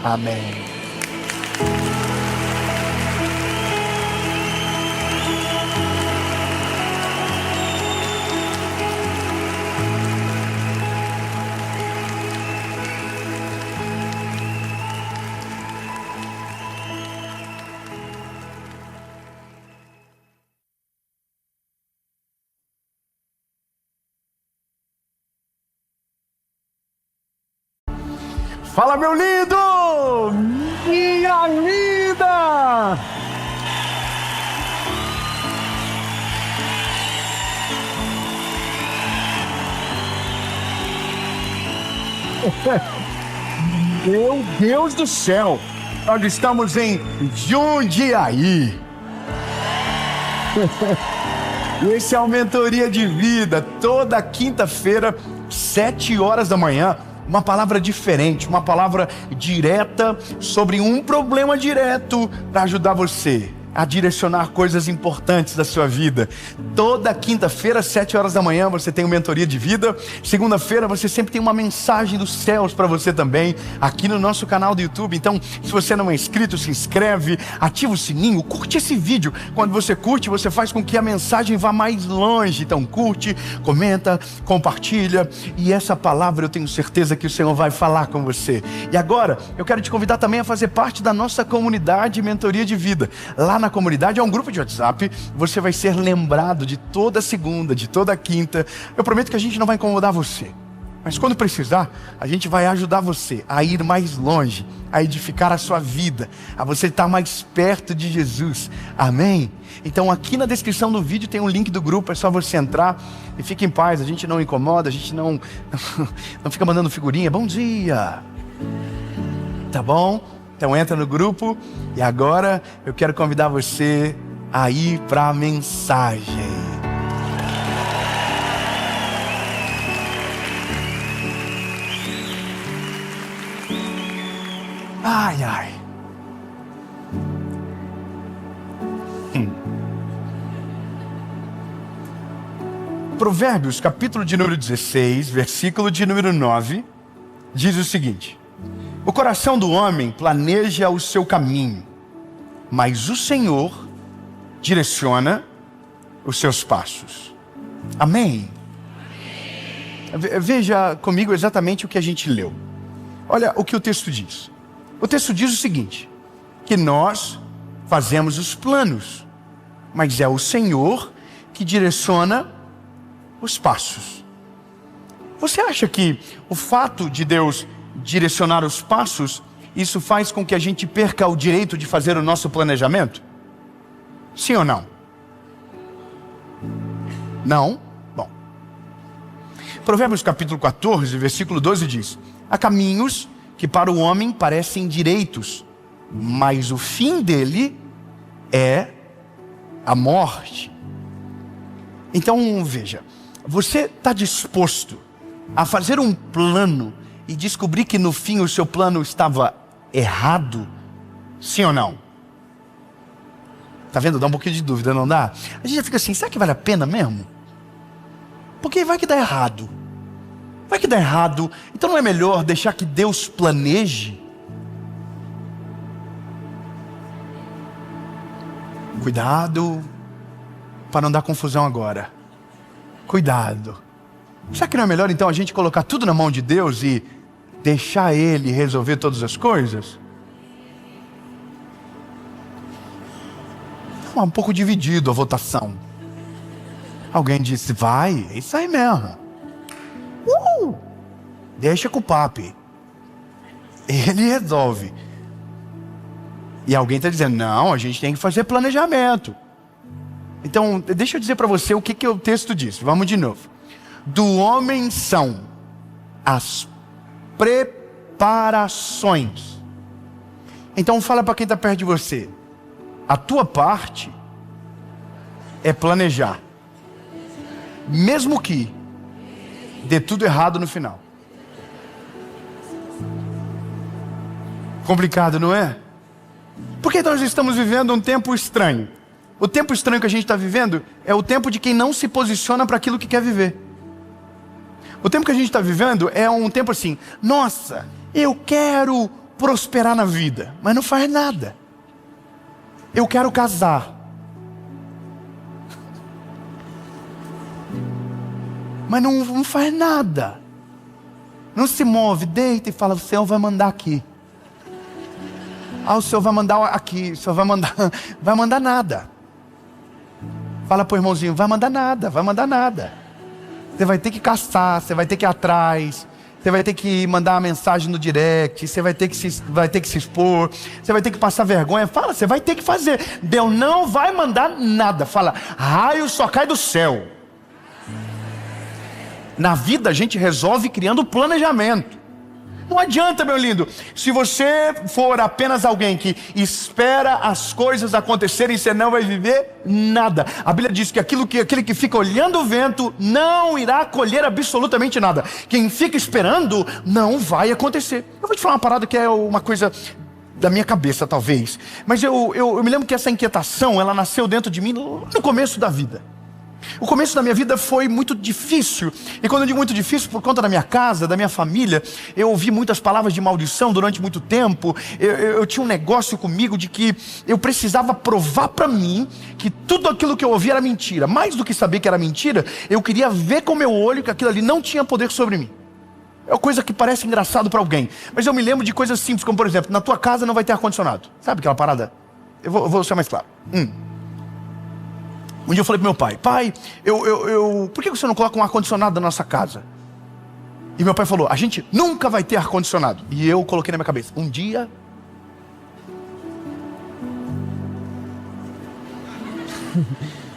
amém. Fala, meu lindo! Minha linda! Meu Deus do céu! Nós estamos em Jundiaí. Esse é o Mentoria de Vida, toda quinta-feira, 7 horas da manhã. Uma palavra diferente, uma palavra direta sobre um problema direto para ajudar você a direcionar coisas importantes da sua vida. Toda quinta-feira, 7 horas da manhã, você tem uma mentoria de vida. Segunda-feira, você sempre tem uma mensagem dos céus para você também, aqui no nosso canal do YouTube. Então, se você não é inscrito, se inscreve, ativa o sininho, curte esse vídeo. Quando você curte, você faz com que a mensagem vá mais longe. Então, curte, comenta, compartilha. E essa palavra eu tenho certeza que o Senhor vai falar com você. E agora, eu quero te convidar também a fazer parte da nossa comunidade Mentoria de Vida. Lá na comunidade é um grupo de WhatsApp. Você vai ser lembrado de toda segunda, de toda quinta. Eu prometo que a gente não vai incomodar você, mas quando precisar, a gente vai ajudar você a ir mais longe, a edificar a sua vida, a você estar mais perto de Jesus. Amém? Então aqui na descrição do vídeo tem um link do grupo, é só você entrar e fique em paz. A gente não incomoda, a gente não fica mandando figurinha. Bom dia! Tá bom? Então entra no grupo. E agora eu quero convidar você a ir para a mensagem. Ai, ai. Provérbios, capítulo de número 16, versículo de número 9, diz o seguinte: o coração do homem planeja o seu caminho, mas o Senhor direciona os seus passos. Amém? Veja comigo exatamente o que a gente leu. Olha o que o texto diz. O texto diz o seguinte: que nós fazemos os planos, mas é o Senhor que direciona os passos. Você acha que o fato de Deus direcionar os passos, isso faz com que a gente perca o direito de fazer o nosso planejamento? Sim ou não? Não? Bom. Provérbios capítulo 14, versículo 12 diz: há caminhos que para o homem parecem direitos, mas o fim dele é a morte. Então veja, você está disposto a fazer um plano e descobrir que no fim o seu plano estava errado? Sim ou não? Tá vendo? Dá um pouquinho de dúvida, não dá? A gente já fica assim, será que vale a pena mesmo? Porque vai que dá errado. Vai que dá errado. Então não é melhor deixar que Deus planeje? Cuidado para não dar confusão agora. Cuidado. Será que não é melhor então a gente colocar tudo na mão de Deus e deixar Ele resolver todas as coisas? Um pouco dividido a votação. Alguém disse, vai, é isso aí mesmo. Deixa com o papi. Ele resolve. E alguém está dizendo, não, a gente tem que fazer planejamento. Então, deixa eu dizer para você o que o texto diz. Vamos de novo. Do homem são as preparações. Então fala para quem está perto de você. A tua parte é planejar. Mesmo que dê tudo errado no final. Complicado, não é? Porque nós estamos vivendo um tempo estranho. O tempo estranho que a gente está vivendo é o tempo de quem não se posiciona para aquilo que quer viver. O tempo que a gente está vivendo é um tempo assim, nossa, eu quero prosperar na vida, mas não faz nada. Eu quero casar, mas não faz nada. Não se move, deita e fala, o Senhor vai mandar aqui. O Senhor vai mandar aqui, o Senhor vai mandar nada. Fala pro irmãozinho, vai mandar nada. Você vai ter que caçar, você vai ter que ir atrás, você vai ter que mandar uma mensagem no direct, você vai ter que se expor, você vai ter que passar vergonha. Fala, você vai ter que fazer. Deus não vai mandar nada. Fala, raio só cai do céu. Na vida a gente resolve criando planejamento. Não adianta, meu lindo, se você for apenas alguém que espera as coisas acontecerem, você não vai viver nada. A Bíblia diz que aquele que fica olhando o vento não irá colher absolutamente nada. Quem fica esperando não vai acontecer. Eu vou te falar uma parada que é uma coisa da minha cabeça, talvez. Mas eu me lembro que essa inquietação, ela nasceu dentro de mim no começo da vida. O começo da minha vida foi muito difícil. E quando eu digo muito difícil, por conta da minha casa, da minha família, eu ouvi muitas palavras de maldição durante muito tempo. Eu tinha um negócio comigo de que eu precisava provar para mim que tudo aquilo que eu ouvia era mentira. Mais do que saber que era mentira, eu queria ver com o meu olho que aquilo ali não tinha poder sobre mim. É uma coisa que parece engraçado para alguém, mas eu me lembro de coisas simples, como por exemplo, na tua casa não vai ter ar-condicionado. Sabe aquela parada? Eu vou ser mais claro. Um dia eu falei pro meu pai: pai, por que você não coloca um ar-condicionado na nossa casa? E meu pai falou: a gente nunca vai ter ar-condicionado. E eu coloquei na minha cabeça: um dia...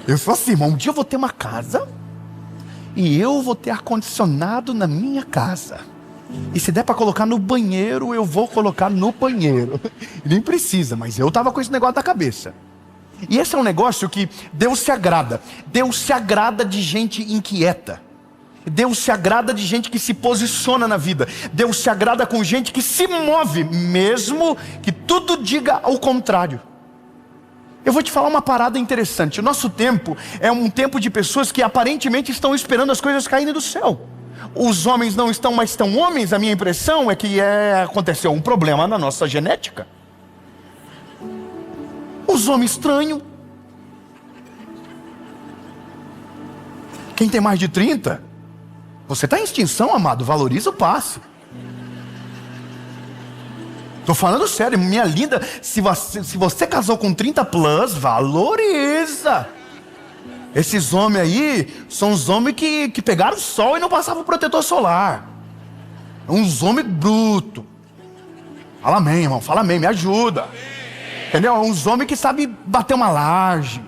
Eu sou assim, irmão, um dia eu vou ter uma casa e eu vou ter ar-condicionado na minha casa. E se der para colocar no banheiro, eu vou colocar no banheiro. Nem precisa, mas eu tava com esse negócio na cabeça. E esse é um negócio que Deus se agrada. Deus se agrada de gente inquieta. Deus se agrada de gente que se posiciona na vida. Deus se agrada com gente que se move, mesmo que tudo diga ao contrário. Eu vou te falar uma parada interessante. O nosso tempo é um tempo de pessoas que aparentemente estão esperando as coisas caírem do céu. Os homens não estão mais tão homens. A minha impressão é que aconteceu um problema na nossa genética. Os homens estranhos. Quem tem mais de 30, você está em extinção, amado. Valoriza o passe. Estou falando sério, minha linda. Se você casou com 30 plus, valoriza. Esses homens aí são os homens que pegaram o sol e não passavam protetor solar. Uns homens brutos. Fala amém, irmão. Fala amém, me ajuda. Entendeu? É uns homens que sabem bater uma laje.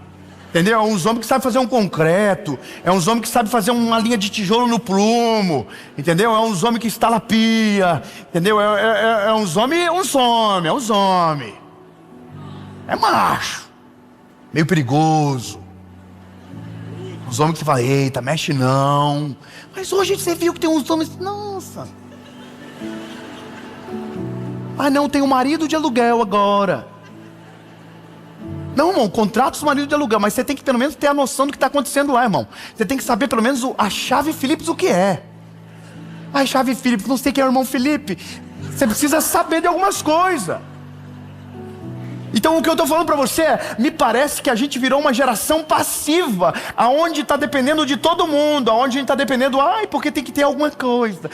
Entendeu? É uns homens que sabem fazer um concreto. É uns homens que sabem fazer uma linha de tijolo no prumo. Entendeu? É uns homens que instalam pia. Entendeu? É uns homens. É macho. Meio perigoso. Uns homens que você fala: eita, mexe não. Mas hoje você viu que tem uns homens. Nossa. Ah não, tem um marido de aluguel agora. Não, irmão, contrata os maridos de aluguel, mas você tem que pelo menos ter a noção do que está acontecendo lá, irmão. Você tem que saber pelo menos a chave Phillips o que é. A chave Phillips, não sei quem é o irmão Felipe. Você precisa saber de algumas coisas. Então o que eu estou falando para você é, me parece que a gente virou uma geração passiva, aonde está dependendo de todo mundo, aonde a gente está dependendo, porque tem que ter alguma coisa,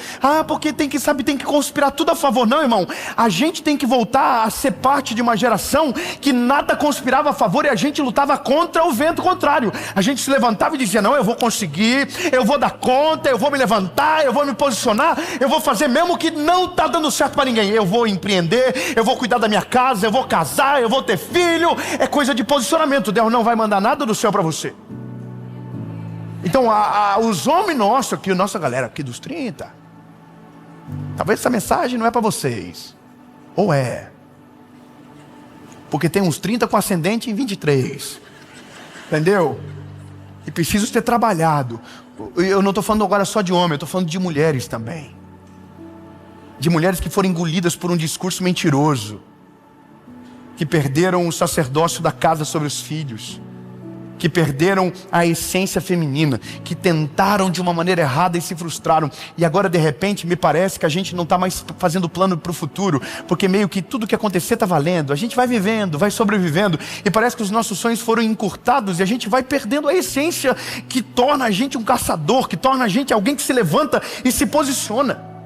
porque tem que conspirar tudo a favor. Não, irmão, a gente tem que voltar a ser parte de uma geração que nada conspirava a favor e a gente lutava contra o vento contrário. A gente se levantava e dizia: não, eu vou conseguir, eu vou dar conta, eu vou me levantar, eu vou me posicionar, eu vou fazer mesmo que não está dando certo para ninguém. Eu vou empreender, eu vou cuidar da minha casa, eu vou casar, eu vou ter filho. É coisa de posicionamento. Deus não vai mandar nada do céu para você. Então os homens nossos aqui, nossa galera aqui dos 30, talvez essa mensagem não é para vocês. Ou é? Porque tem uns 30 com ascendente em 23. Entendeu? E preciso ter trabalhado. Eu não estou falando agora só de homem, eu estou falando de mulheres também. De mulheres que foram engolidas por um discurso mentiroso, que perderam o sacerdócio da casa sobre os filhos, que perderam a essência feminina, que tentaram de uma maneira errada e se frustraram. E agora de repente me parece que a gente não está mais fazendo plano para o futuro, porque meio que tudo que acontecer está valendo. A gente vai vivendo, vai sobrevivendo, e parece que os nossos sonhos foram encurtados, e a gente vai perdendo a essência que torna a gente um caçador, que torna a gente alguém que se levanta e se posiciona.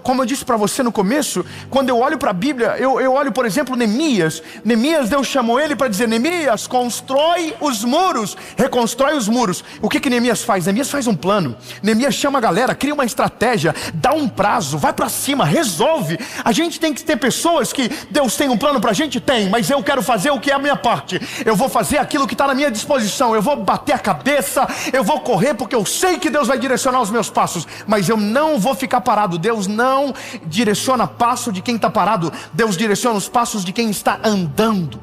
Como eu disse para você no começo, quando eu olho para a Bíblia, eu olho, por exemplo, Neemias. Deus chamou ele para dizer: Neemias, constrói os muros, reconstrói os muros. O que Neemias faz? Neemias faz um plano. Neemias chama a galera, cria uma estratégia, dá um prazo, vai para cima, resolve. A gente tem que ter pessoas que Deus tem um plano para a gente? Tem, mas eu quero fazer o que é a minha parte. Eu vou fazer aquilo que está na minha disposição. Eu vou bater a cabeça, eu vou correr, porque eu sei que Deus vai direcionar os meus passos, mas eu não vou ficar parado. Deus não direciona passo de quem está parado. Deus direciona os passos de quem está andando.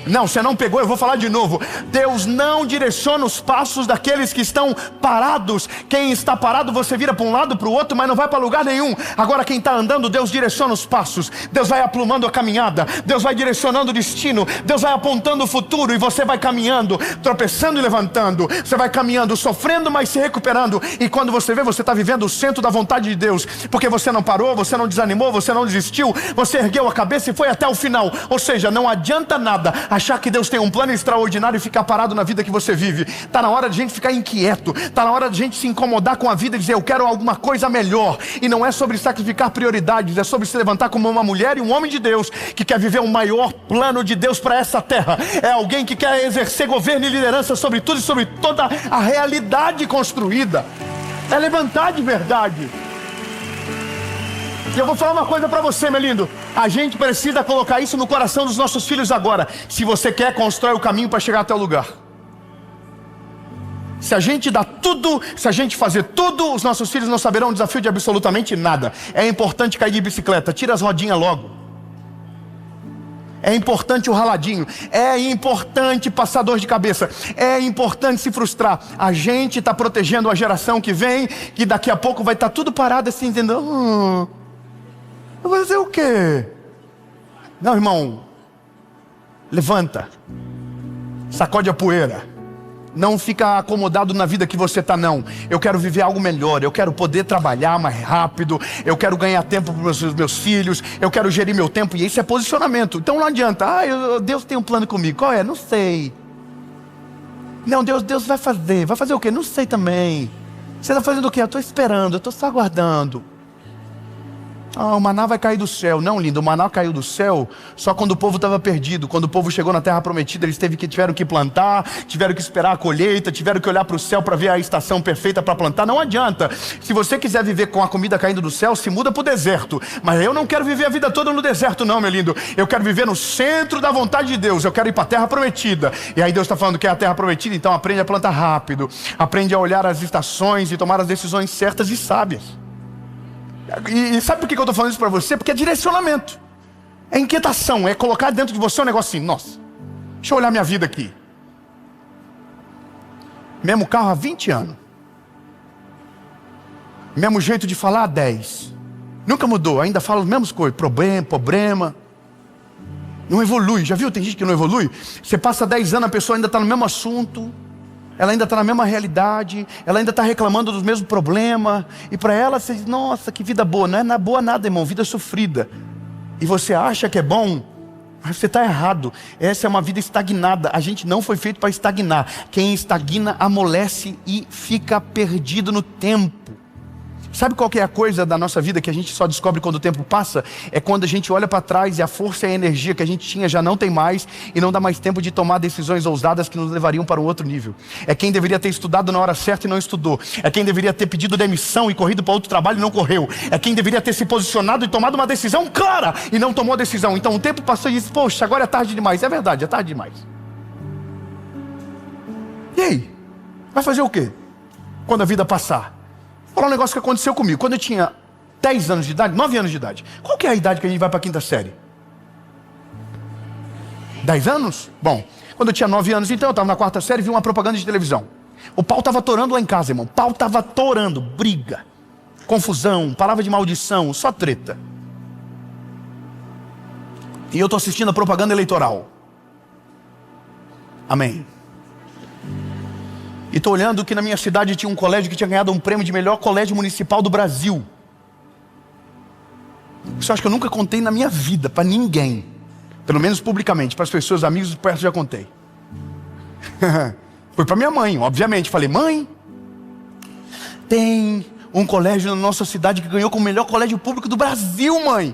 Não, você não pegou, eu vou falar de novo. Deus não direciona os passos daqueles que estão parados. Quem está parado, você vira para um lado, para o outro, mas não vai para lugar nenhum. Agora quem está andando, Deus direciona os passos. Deus vai aplumando a caminhada. Deus vai direcionando o destino. Deus vai apontando o futuro. E você vai caminhando, tropeçando e levantando. Você vai caminhando, sofrendo, mas se recuperando. E quando você vê, você está vivendo o centro da vontade de Deus. Porque você não parou, você não desanimou, você não desistiu. Você ergueu a cabeça e foi até o final. Ou seja, não adianta nada achar que Deus tem um plano extraordinário e ficar parado na vida que você vive. Está na hora de a gente ficar inquieto. Está na hora de a gente se incomodar com a vida e dizer, eu quero alguma coisa melhor. E não é sobre sacrificar prioridades, é sobre se levantar como uma mulher e um homem de Deus que quer viver o maior plano de Deus para essa terra. É alguém que quer exercer governo e liderança sobre tudo e sobre toda a realidade construída. É levantar de verdade. E eu vou falar uma coisa para você, meu lindo. A gente precisa colocar isso no coração dos nossos filhos agora. Se você quer, constrói o caminho para chegar até o lugar. Se a gente dá tudo, se a gente fazer tudo, os nossos filhos não saberão o desafio de absolutamente nada. É importante cair de bicicleta, tira as rodinhas logo. É importante o raladinho. É importante passar dor de cabeça. É importante se frustrar. A gente está protegendo a geração que vem, que daqui a pouco vai estar tudo parado assim, entendeu? Vai fazer o quê? Não, irmão. Levanta. Sacode a poeira. Não fica acomodado na vida que você está, não. Eu quero viver algo melhor. Eu quero poder trabalhar mais rápido. Eu quero ganhar tempo para os meus filhos. Eu quero gerir meu tempo. E isso é posicionamento. Então não adianta. Deus tem um plano comigo. Qual é? Não sei. Não, Deus vai fazer. Vai fazer o quê? Não sei também. Você está fazendo o quê? Eu estou esperando. Eu estou só aguardando. O maná vai cair do céu. Não, lindo, o maná caiu do céu só quando o povo estava perdido. Quando o povo chegou na terra prometida, eles tiveram que plantar, tiveram que esperar a colheita, tiveram que olhar para o céu para ver a estação perfeita para plantar. Não adianta. Se você quiser viver com a comida caindo do céu, se muda para o deserto. Mas eu não quero viver a vida toda no deserto não, meu lindo. Eu quero viver no centro da vontade de Deus. Eu quero ir para a terra prometida. E aí Deus está falando que é a terra prometida, então aprende a plantar rápido. Aprende a olhar as estações e tomar as decisões certas e sábias. E sabe por que eu estou falando isso para você? Porque é direcionamento. É inquietação, é colocar dentro de você um negócio assim, nossa, deixa eu olhar minha vida aqui. Mesmo carro há 20 anos. Mesmo jeito de falar há 10. Nunca mudou, ainda fala as mesmas coisas. Problema. Não evolui, já viu? Tem gente que não evolui. Você passa 10 anos, a pessoa ainda está no mesmo assunto. Ela ainda está na mesma realidade. Ela ainda está reclamando dos mesmos problemas. E para ela você diz, nossa, que vida boa. Não é boa nada, irmão, vida sofrida. E você acha que é bom, mas você está errado. Essa é uma vida estagnada. A gente não foi feito para estagnar. Quem estagna amolece e fica perdido no tempo. Sabe qual que é a coisa da nossa vida que a gente só descobre quando o tempo passa? É quando a gente olha para trás e a força e a energia que a gente tinha já não tem mais e não dá mais tempo de tomar decisões ousadas que nos levariam para um outro nível. É quem deveria ter estudado na hora certa e não estudou. É quem deveria ter pedido demissão e corrido para outro trabalho e não correu. É quem deveria ter se posicionado e tomado uma decisão clara e não tomou a decisão. Então o tempo passou e disse, poxa, agora é tarde demais. É verdade, é tarde demais. E aí? Vai fazer o quê? Quando a vida passar? Vou falar um negócio que aconteceu comigo. Quando eu tinha 10 anos de idade, 9 anos de idade. Qual que é a idade que a gente vai para a quinta série? 10 anos? Bom, quando eu tinha 9 anos, então, eu estava na quarta série e vi uma propaganda de televisão. O pau estava torando lá em casa, irmão. O pau estava torando, briga, confusão, palavra de maldição, só treta. E eu estou assistindo a propaganda eleitoral. Amém. E estou olhando que na minha cidade tinha um colégio que tinha ganhado um prêmio de melhor colégio municipal do Brasil. Isso eu acho que eu nunca contei na minha vida para ninguém. Pelo menos publicamente, para as pessoas, amigos perto já contei. Foi para minha mãe, obviamente. Falei, mãe, tem um colégio na nossa cidade que ganhou como o melhor colégio público do Brasil, mãe.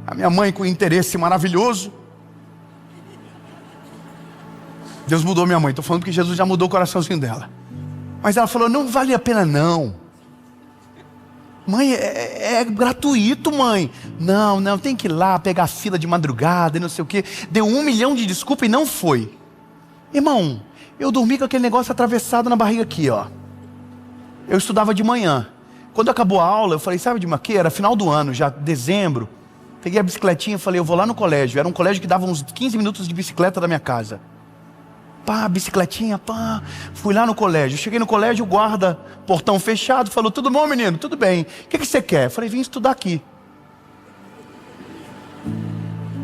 A minha mãe com interesse maravilhoso. Deus mudou minha mãe, estou falando porque Jesus já mudou o coraçãozinho dela. Mas ela falou, não vale a pena não. Mãe, é gratuito, mãe. Não, tem que ir lá, pegar a fila de madrugada e não sei o quê. Deu 1 milhão de desculpa e não foi. Irmão, eu dormi com aquele negócio atravessado na barriga aqui, ó. Eu estudava de manhã. Quando acabou a aula, eu falei, sabe de uma quê? Era final do ano, já dezembro. Peguei a bicicletinha e falei, eu vou lá no colégio. Era um colégio que dava uns 15 minutos de bicicleta da minha casa. Pá, bicicletinha, pá. Fui lá no colégio. Cheguei no colégio, o guarda, portão fechado, falou, tudo bom, menino? Tudo bem. O que você quer? Eu falei, vim estudar aqui.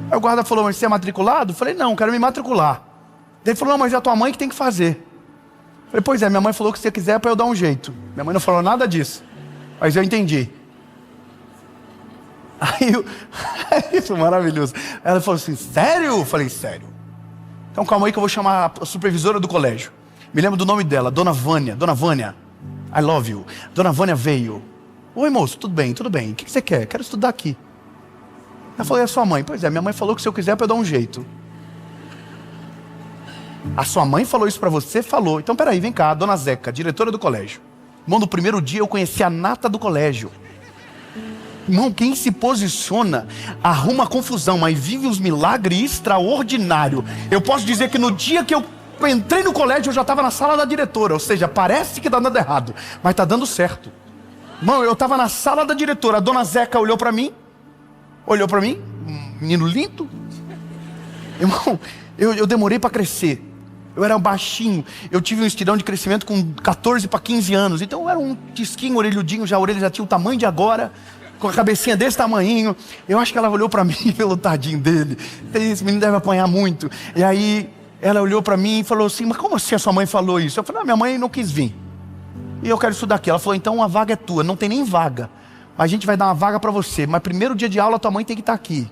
Aí o guarda falou, mas você é matriculado? Eu falei, não, quero me matricular. Ele falou, não, mas é a tua mãe que tem que fazer. Eu falei, pois é, minha mãe falou que se você quiser é para eu dar um jeito. Minha mãe não falou nada disso, mas eu entendi. Aí, isso é maravilhoso. Ela falou assim, sério? Eu falei, sério. Então calma aí que eu vou chamar a supervisora do colégio. Me lembro do nome dela, Dona Vânia. Dona Vânia, I love you. Dona Vânia veio. Oi moço, tudo bem, tudo bem. O que você quer? Quero estudar aqui. Ela falou, e a sua mãe? Pois é, minha mãe falou que se eu quiser é para eu dar um jeito. A sua mãe falou isso para você? Falou. Então peraí, vem cá, a Dona Zeca, diretora do colégio. Irmão, no primeiro dia eu conheci a nata do colégio. Irmão, quem se posiciona arruma confusão, mas vive os milagres extraordinários. Eu posso dizer que no dia que eu entrei no colégio eu já estava na sala da diretora. Ou seja, parece que está dando errado, mas está dando certo. Irmão, eu estava na sala da diretora. A Dona Zeca olhou para mim, menino lindo. Irmão, eu demorei para crescer. Eu era baixinho, eu tive um estirão de crescimento com 14 para 15 anos. Então eu era um tisquinho, orelhudinho, a orelha já tinha o tamanho de agora, com a cabecinha desse tamanhinho. Eu acho que ela olhou para mim pelo tadinho dele. Esse menino deve apanhar muito. E aí ela olhou para mim e falou assim, mas como assim a sua mãe falou isso? Eu falei, minha mãe não quis vir. E eu quero estudar aqui. Ela falou, então a vaga é tua, não tem nem vaga. A gente vai dar uma vaga para você, mas primeiro dia de aula tua mãe tem que estar aqui.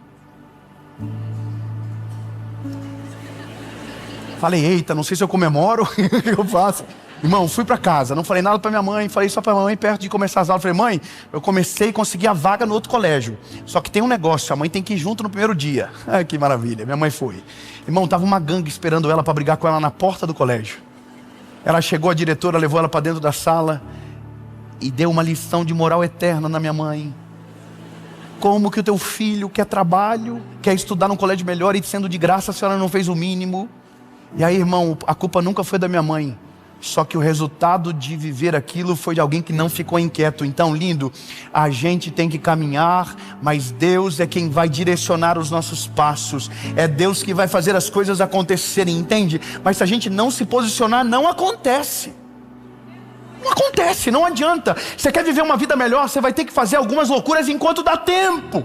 Falei, eita, não sei se eu comemoro, o que eu faço? Irmão, fui para casa, não falei nada para minha mãe, falei só para minha mãe perto de começar as aulas. Falei, mãe, eu comecei a conseguir a vaga no outro colégio. Só que tem um negócio, a mãe tem que ir junto no primeiro dia. Ai, que maravilha, minha mãe foi. Irmão, tava uma gangue esperando ela para brigar com ela na porta do colégio. Ela chegou, a diretora levou ela para dentro da sala e deu uma lição de moral eterna na minha mãe. Como que o teu filho quer trabalho, quer estudar num colégio melhor e sendo de graça a senhora não fez o mínimo? E aí, irmão, a culpa nunca foi da minha mãe. Só que o resultado de viver aquilo foi de alguém que não ficou inquieto. Então, lindo, a gente tem que caminhar, mas Deus é quem vai direcionar os nossos passos. É Deus que vai fazer as coisas acontecerem, entende? Mas se a gente não se posicionar, não acontece. Não acontece, não adianta. Você quer viver uma vida melhor, você vai ter que fazer algumas loucuras enquanto dá tempo.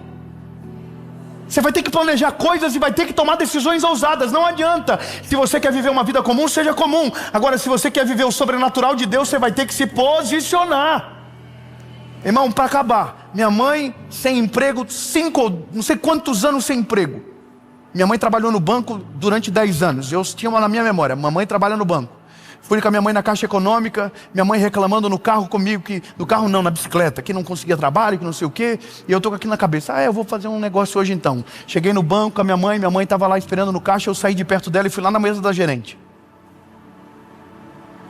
Você vai ter que planejar coisas e vai ter que tomar decisões ousadas. Não adianta. Se você quer viver uma vida comum, seja comum. Agora, se você quer viver o sobrenatural de Deus, você vai ter que se posicionar. Irmão, para acabar, minha mãe sem emprego, não sei quantos anos sem emprego. Minha mãe trabalhou no banco durante 10 anos. Eu tinha uma na minha memória, mamãe trabalha no banco. Fui com a minha mãe na Caixa Econômica, minha mãe reclamando no carro comigo, no carro não, na bicicleta, que não conseguia trabalho, que não sei o quê, e eu tô aqui na cabeça, eu vou fazer um negócio hoje então. Cheguei no banco com a minha mãe estava lá esperando no caixa, eu saí de perto dela e fui lá na mesa da gerente.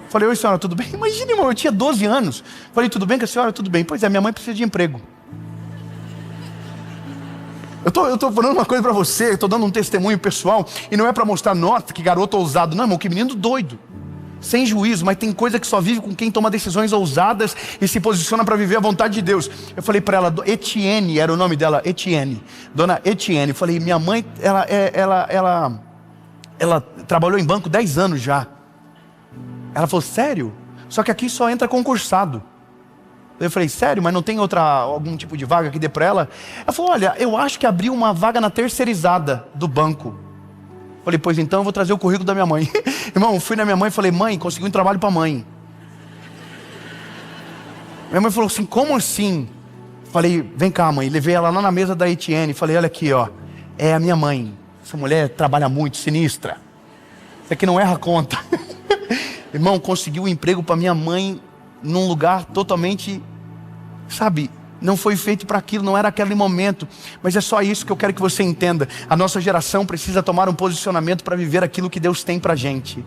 Falei, oi senhora, tudo bem? Imagina, irmão, eu tinha 12 anos. Falei, tudo bem com a senhora? Tudo bem. Pois é, minha mãe precisa de emprego. Eu tô falando uma coisa para você, eu tô dando um testemunho pessoal, e não é para mostrar, nossa, que garoto ousado, não, irmão, que menino doido. Sem juízo, mas tem coisa que só vive com quem toma decisões ousadas e se posiciona para viver a vontade de Deus. Eu falei para ela, Etienne, era o nome dela, Etienne, Dona Etienne. Falei, minha mãe, ela trabalhou em banco 10 anos já. Ela falou, sério? Só que aqui só entra concursado. Eu falei, sério, mas não tem algum tipo de vaga que dê para ela? Ela falou, olha, eu acho que abriu uma vaga na terceirizada do banco. Falei, pois então eu vou trazer o currículo da minha mãe. Irmão, fui na minha mãe e falei, mãe, consegui um trabalho para mãe. Minha mãe falou assim, como assim? Falei, vem cá mãe, levei ela lá na mesa da Etienne. Falei, olha aqui ó, é a minha mãe. Essa mulher trabalha muito, sinistra. Isso aqui não erra a conta. Irmão, consegui um emprego para minha mãe num lugar totalmente, sabe, não foi feito para aquilo, não era aquele momento. Mas é só isso que eu quero que você entenda. A nossa geração precisa tomar um posicionamento para viver aquilo que Deus tem para a gente.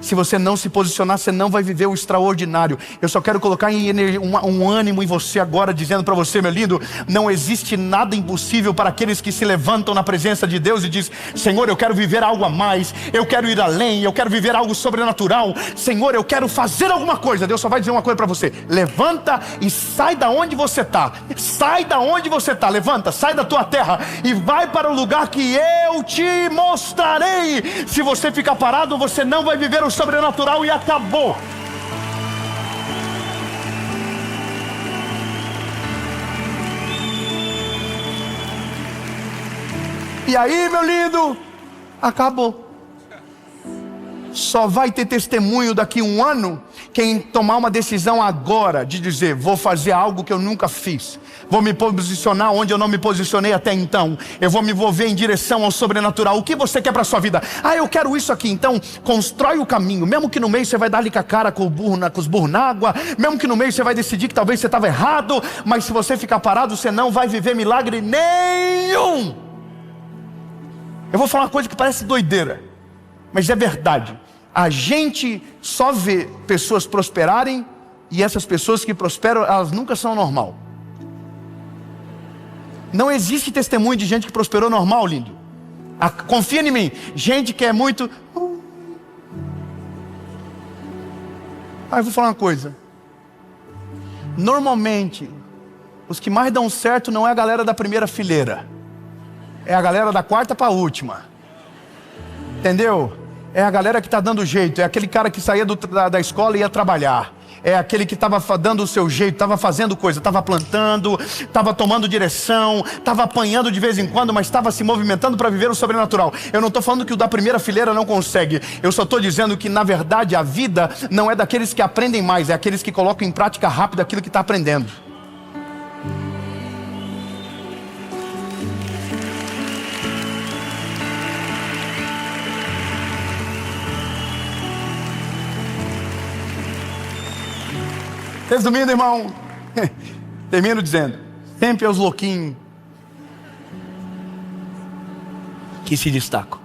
Se você não se posicionar, você não vai viver o extraordinário. Eu só quero colocar um ânimo em você agora, dizendo para você, meu lindo, não existe nada impossível para aqueles que se levantam na presença de Deus e dizem: Senhor, eu quero viver algo a mais, eu quero ir além, eu quero viver algo sobrenatural. Senhor, eu quero fazer alguma coisa. Deus só vai dizer uma coisa para você: levanta e sai da onde você está. Sai da onde você está, levanta, sai da tua terra e vai para o lugar que eu te mostrarei. Se você ficar parado, você não vai viver o sobrenatural, e acabou. E aí, meu lindo, acabou. Só vai ter testemunho daqui a um ano quem tomar uma decisão agora de dizer: vou fazer algo que eu nunca fiz, vou me posicionar onde eu não me posicionei até então, eu vou me envolver em direção ao sobrenatural. O que você quer para a sua vida? Ah, eu quero isso aqui. Então constrói o caminho, mesmo que no meio você vai dar-lhe com a cara com os burros na água, mesmo que no meio você vai decidir que talvez você estava errado, mas se você ficar parado, você não vai viver milagre nenhum. Eu vou falar uma coisa que parece doideira, mas é verdade. A gente só vê pessoas prosperarem, e essas pessoas que prosperam, elas nunca são normal. Não existe testemunho de gente que prosperou normal, lindo. Confia em mim. Gente que é muito... Eu vou falar uma coisa. Normalmente, os que mais dão certo não é a galera da primeira fileira, é a galera da quarta para a última. Entendeu? É a galera que está dando jeito. É aquele cara que saía da escola e ia trabalhar. É aquele que estava dando o seu jeito, estava fazendo coisa, estava plantando, estava tomando direção, estava apanhando de vez em quando, mas estava se movimentando para viver o sobrenatural. Eu não estou falando que o da primeira fileira não consegue. Eu só estou dizendo que, na verdade, a vida não é daqueles que aprendem mais, é aqueles que colocam em prática rápido aquilo que está aprendendo. Resumindo, irmão, termino dizendo: sempre é os louquinhos que se destacam.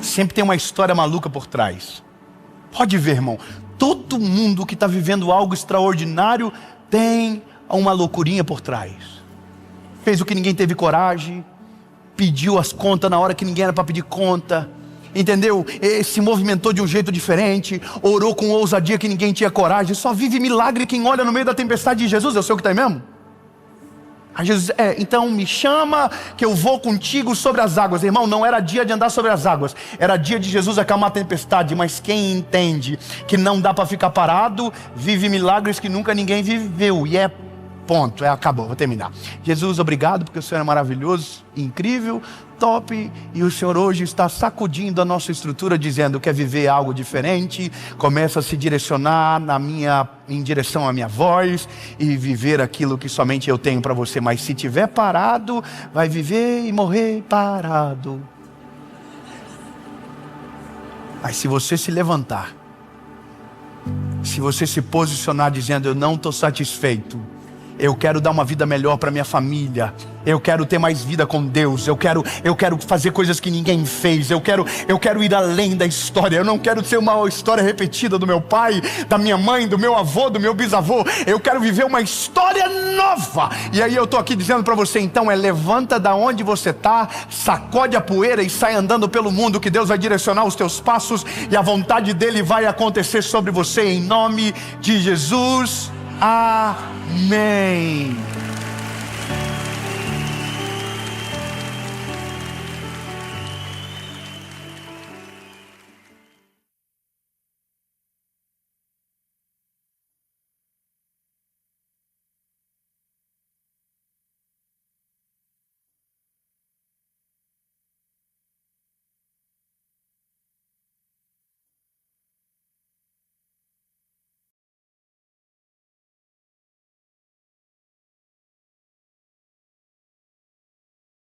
Sempre tem uma história maluca por trás. Pode ver, irmão, todo mundo que está vivendo algo extraordinário tem uma loucurinha por trás. Fez o que ninguém teve coragem, pediu as contas na hora que ninguém era para pedir conta, entendeu? Se movimentou de um jeito diferente, orou com ousadia que ninguém tinha coragem. Só vive milagre quem olha no meio da tempestade de Jesus. Eu sei o que está aí mesmo? Aí Jesus, então me chama que eu vou contigo sobre as águas. Irmão, não era dia de andar sobre as águas, era dia de Jesus acalmar a tempestade. Mas quem entende que não dá para ficar parado, vive milagres que nunca ninguém viveu. E ponto, acabou, vou terminar. Jesus, obrigado, porque o Senhor é maravilhoso, incrível, top, e o Senhor hoje está sacudindo a nossa estrutura, dizendo: quer viver algo diferente, começa a se direcionar em direção à minha voz, e viver aquilo que somente eu tenho para você. Mas se tiver parado, vai viver e morrer parado. Mas se você se levantar, se você se posicionar dizendo: eu não estou satisfeito, eu quero dar uma vida melhor para minha família, eu quero ter mais vida com Deus, eu quero fazer coisas que ninguém fez, eu quero ir além da história, eu não quero ser uma história repetida do meu pai, da minha mãe, do meu avô, do meu bisavô, eu quero viver uma história nova. E aí eu estou aqui dizendo para você, então, levanta da onde você está, sacode a poeira e sai andando pelo mundo, que Deus vai direcionar os teus passos e a vontade dele vai acontecer sobre você, em nome de Jesus. Amém.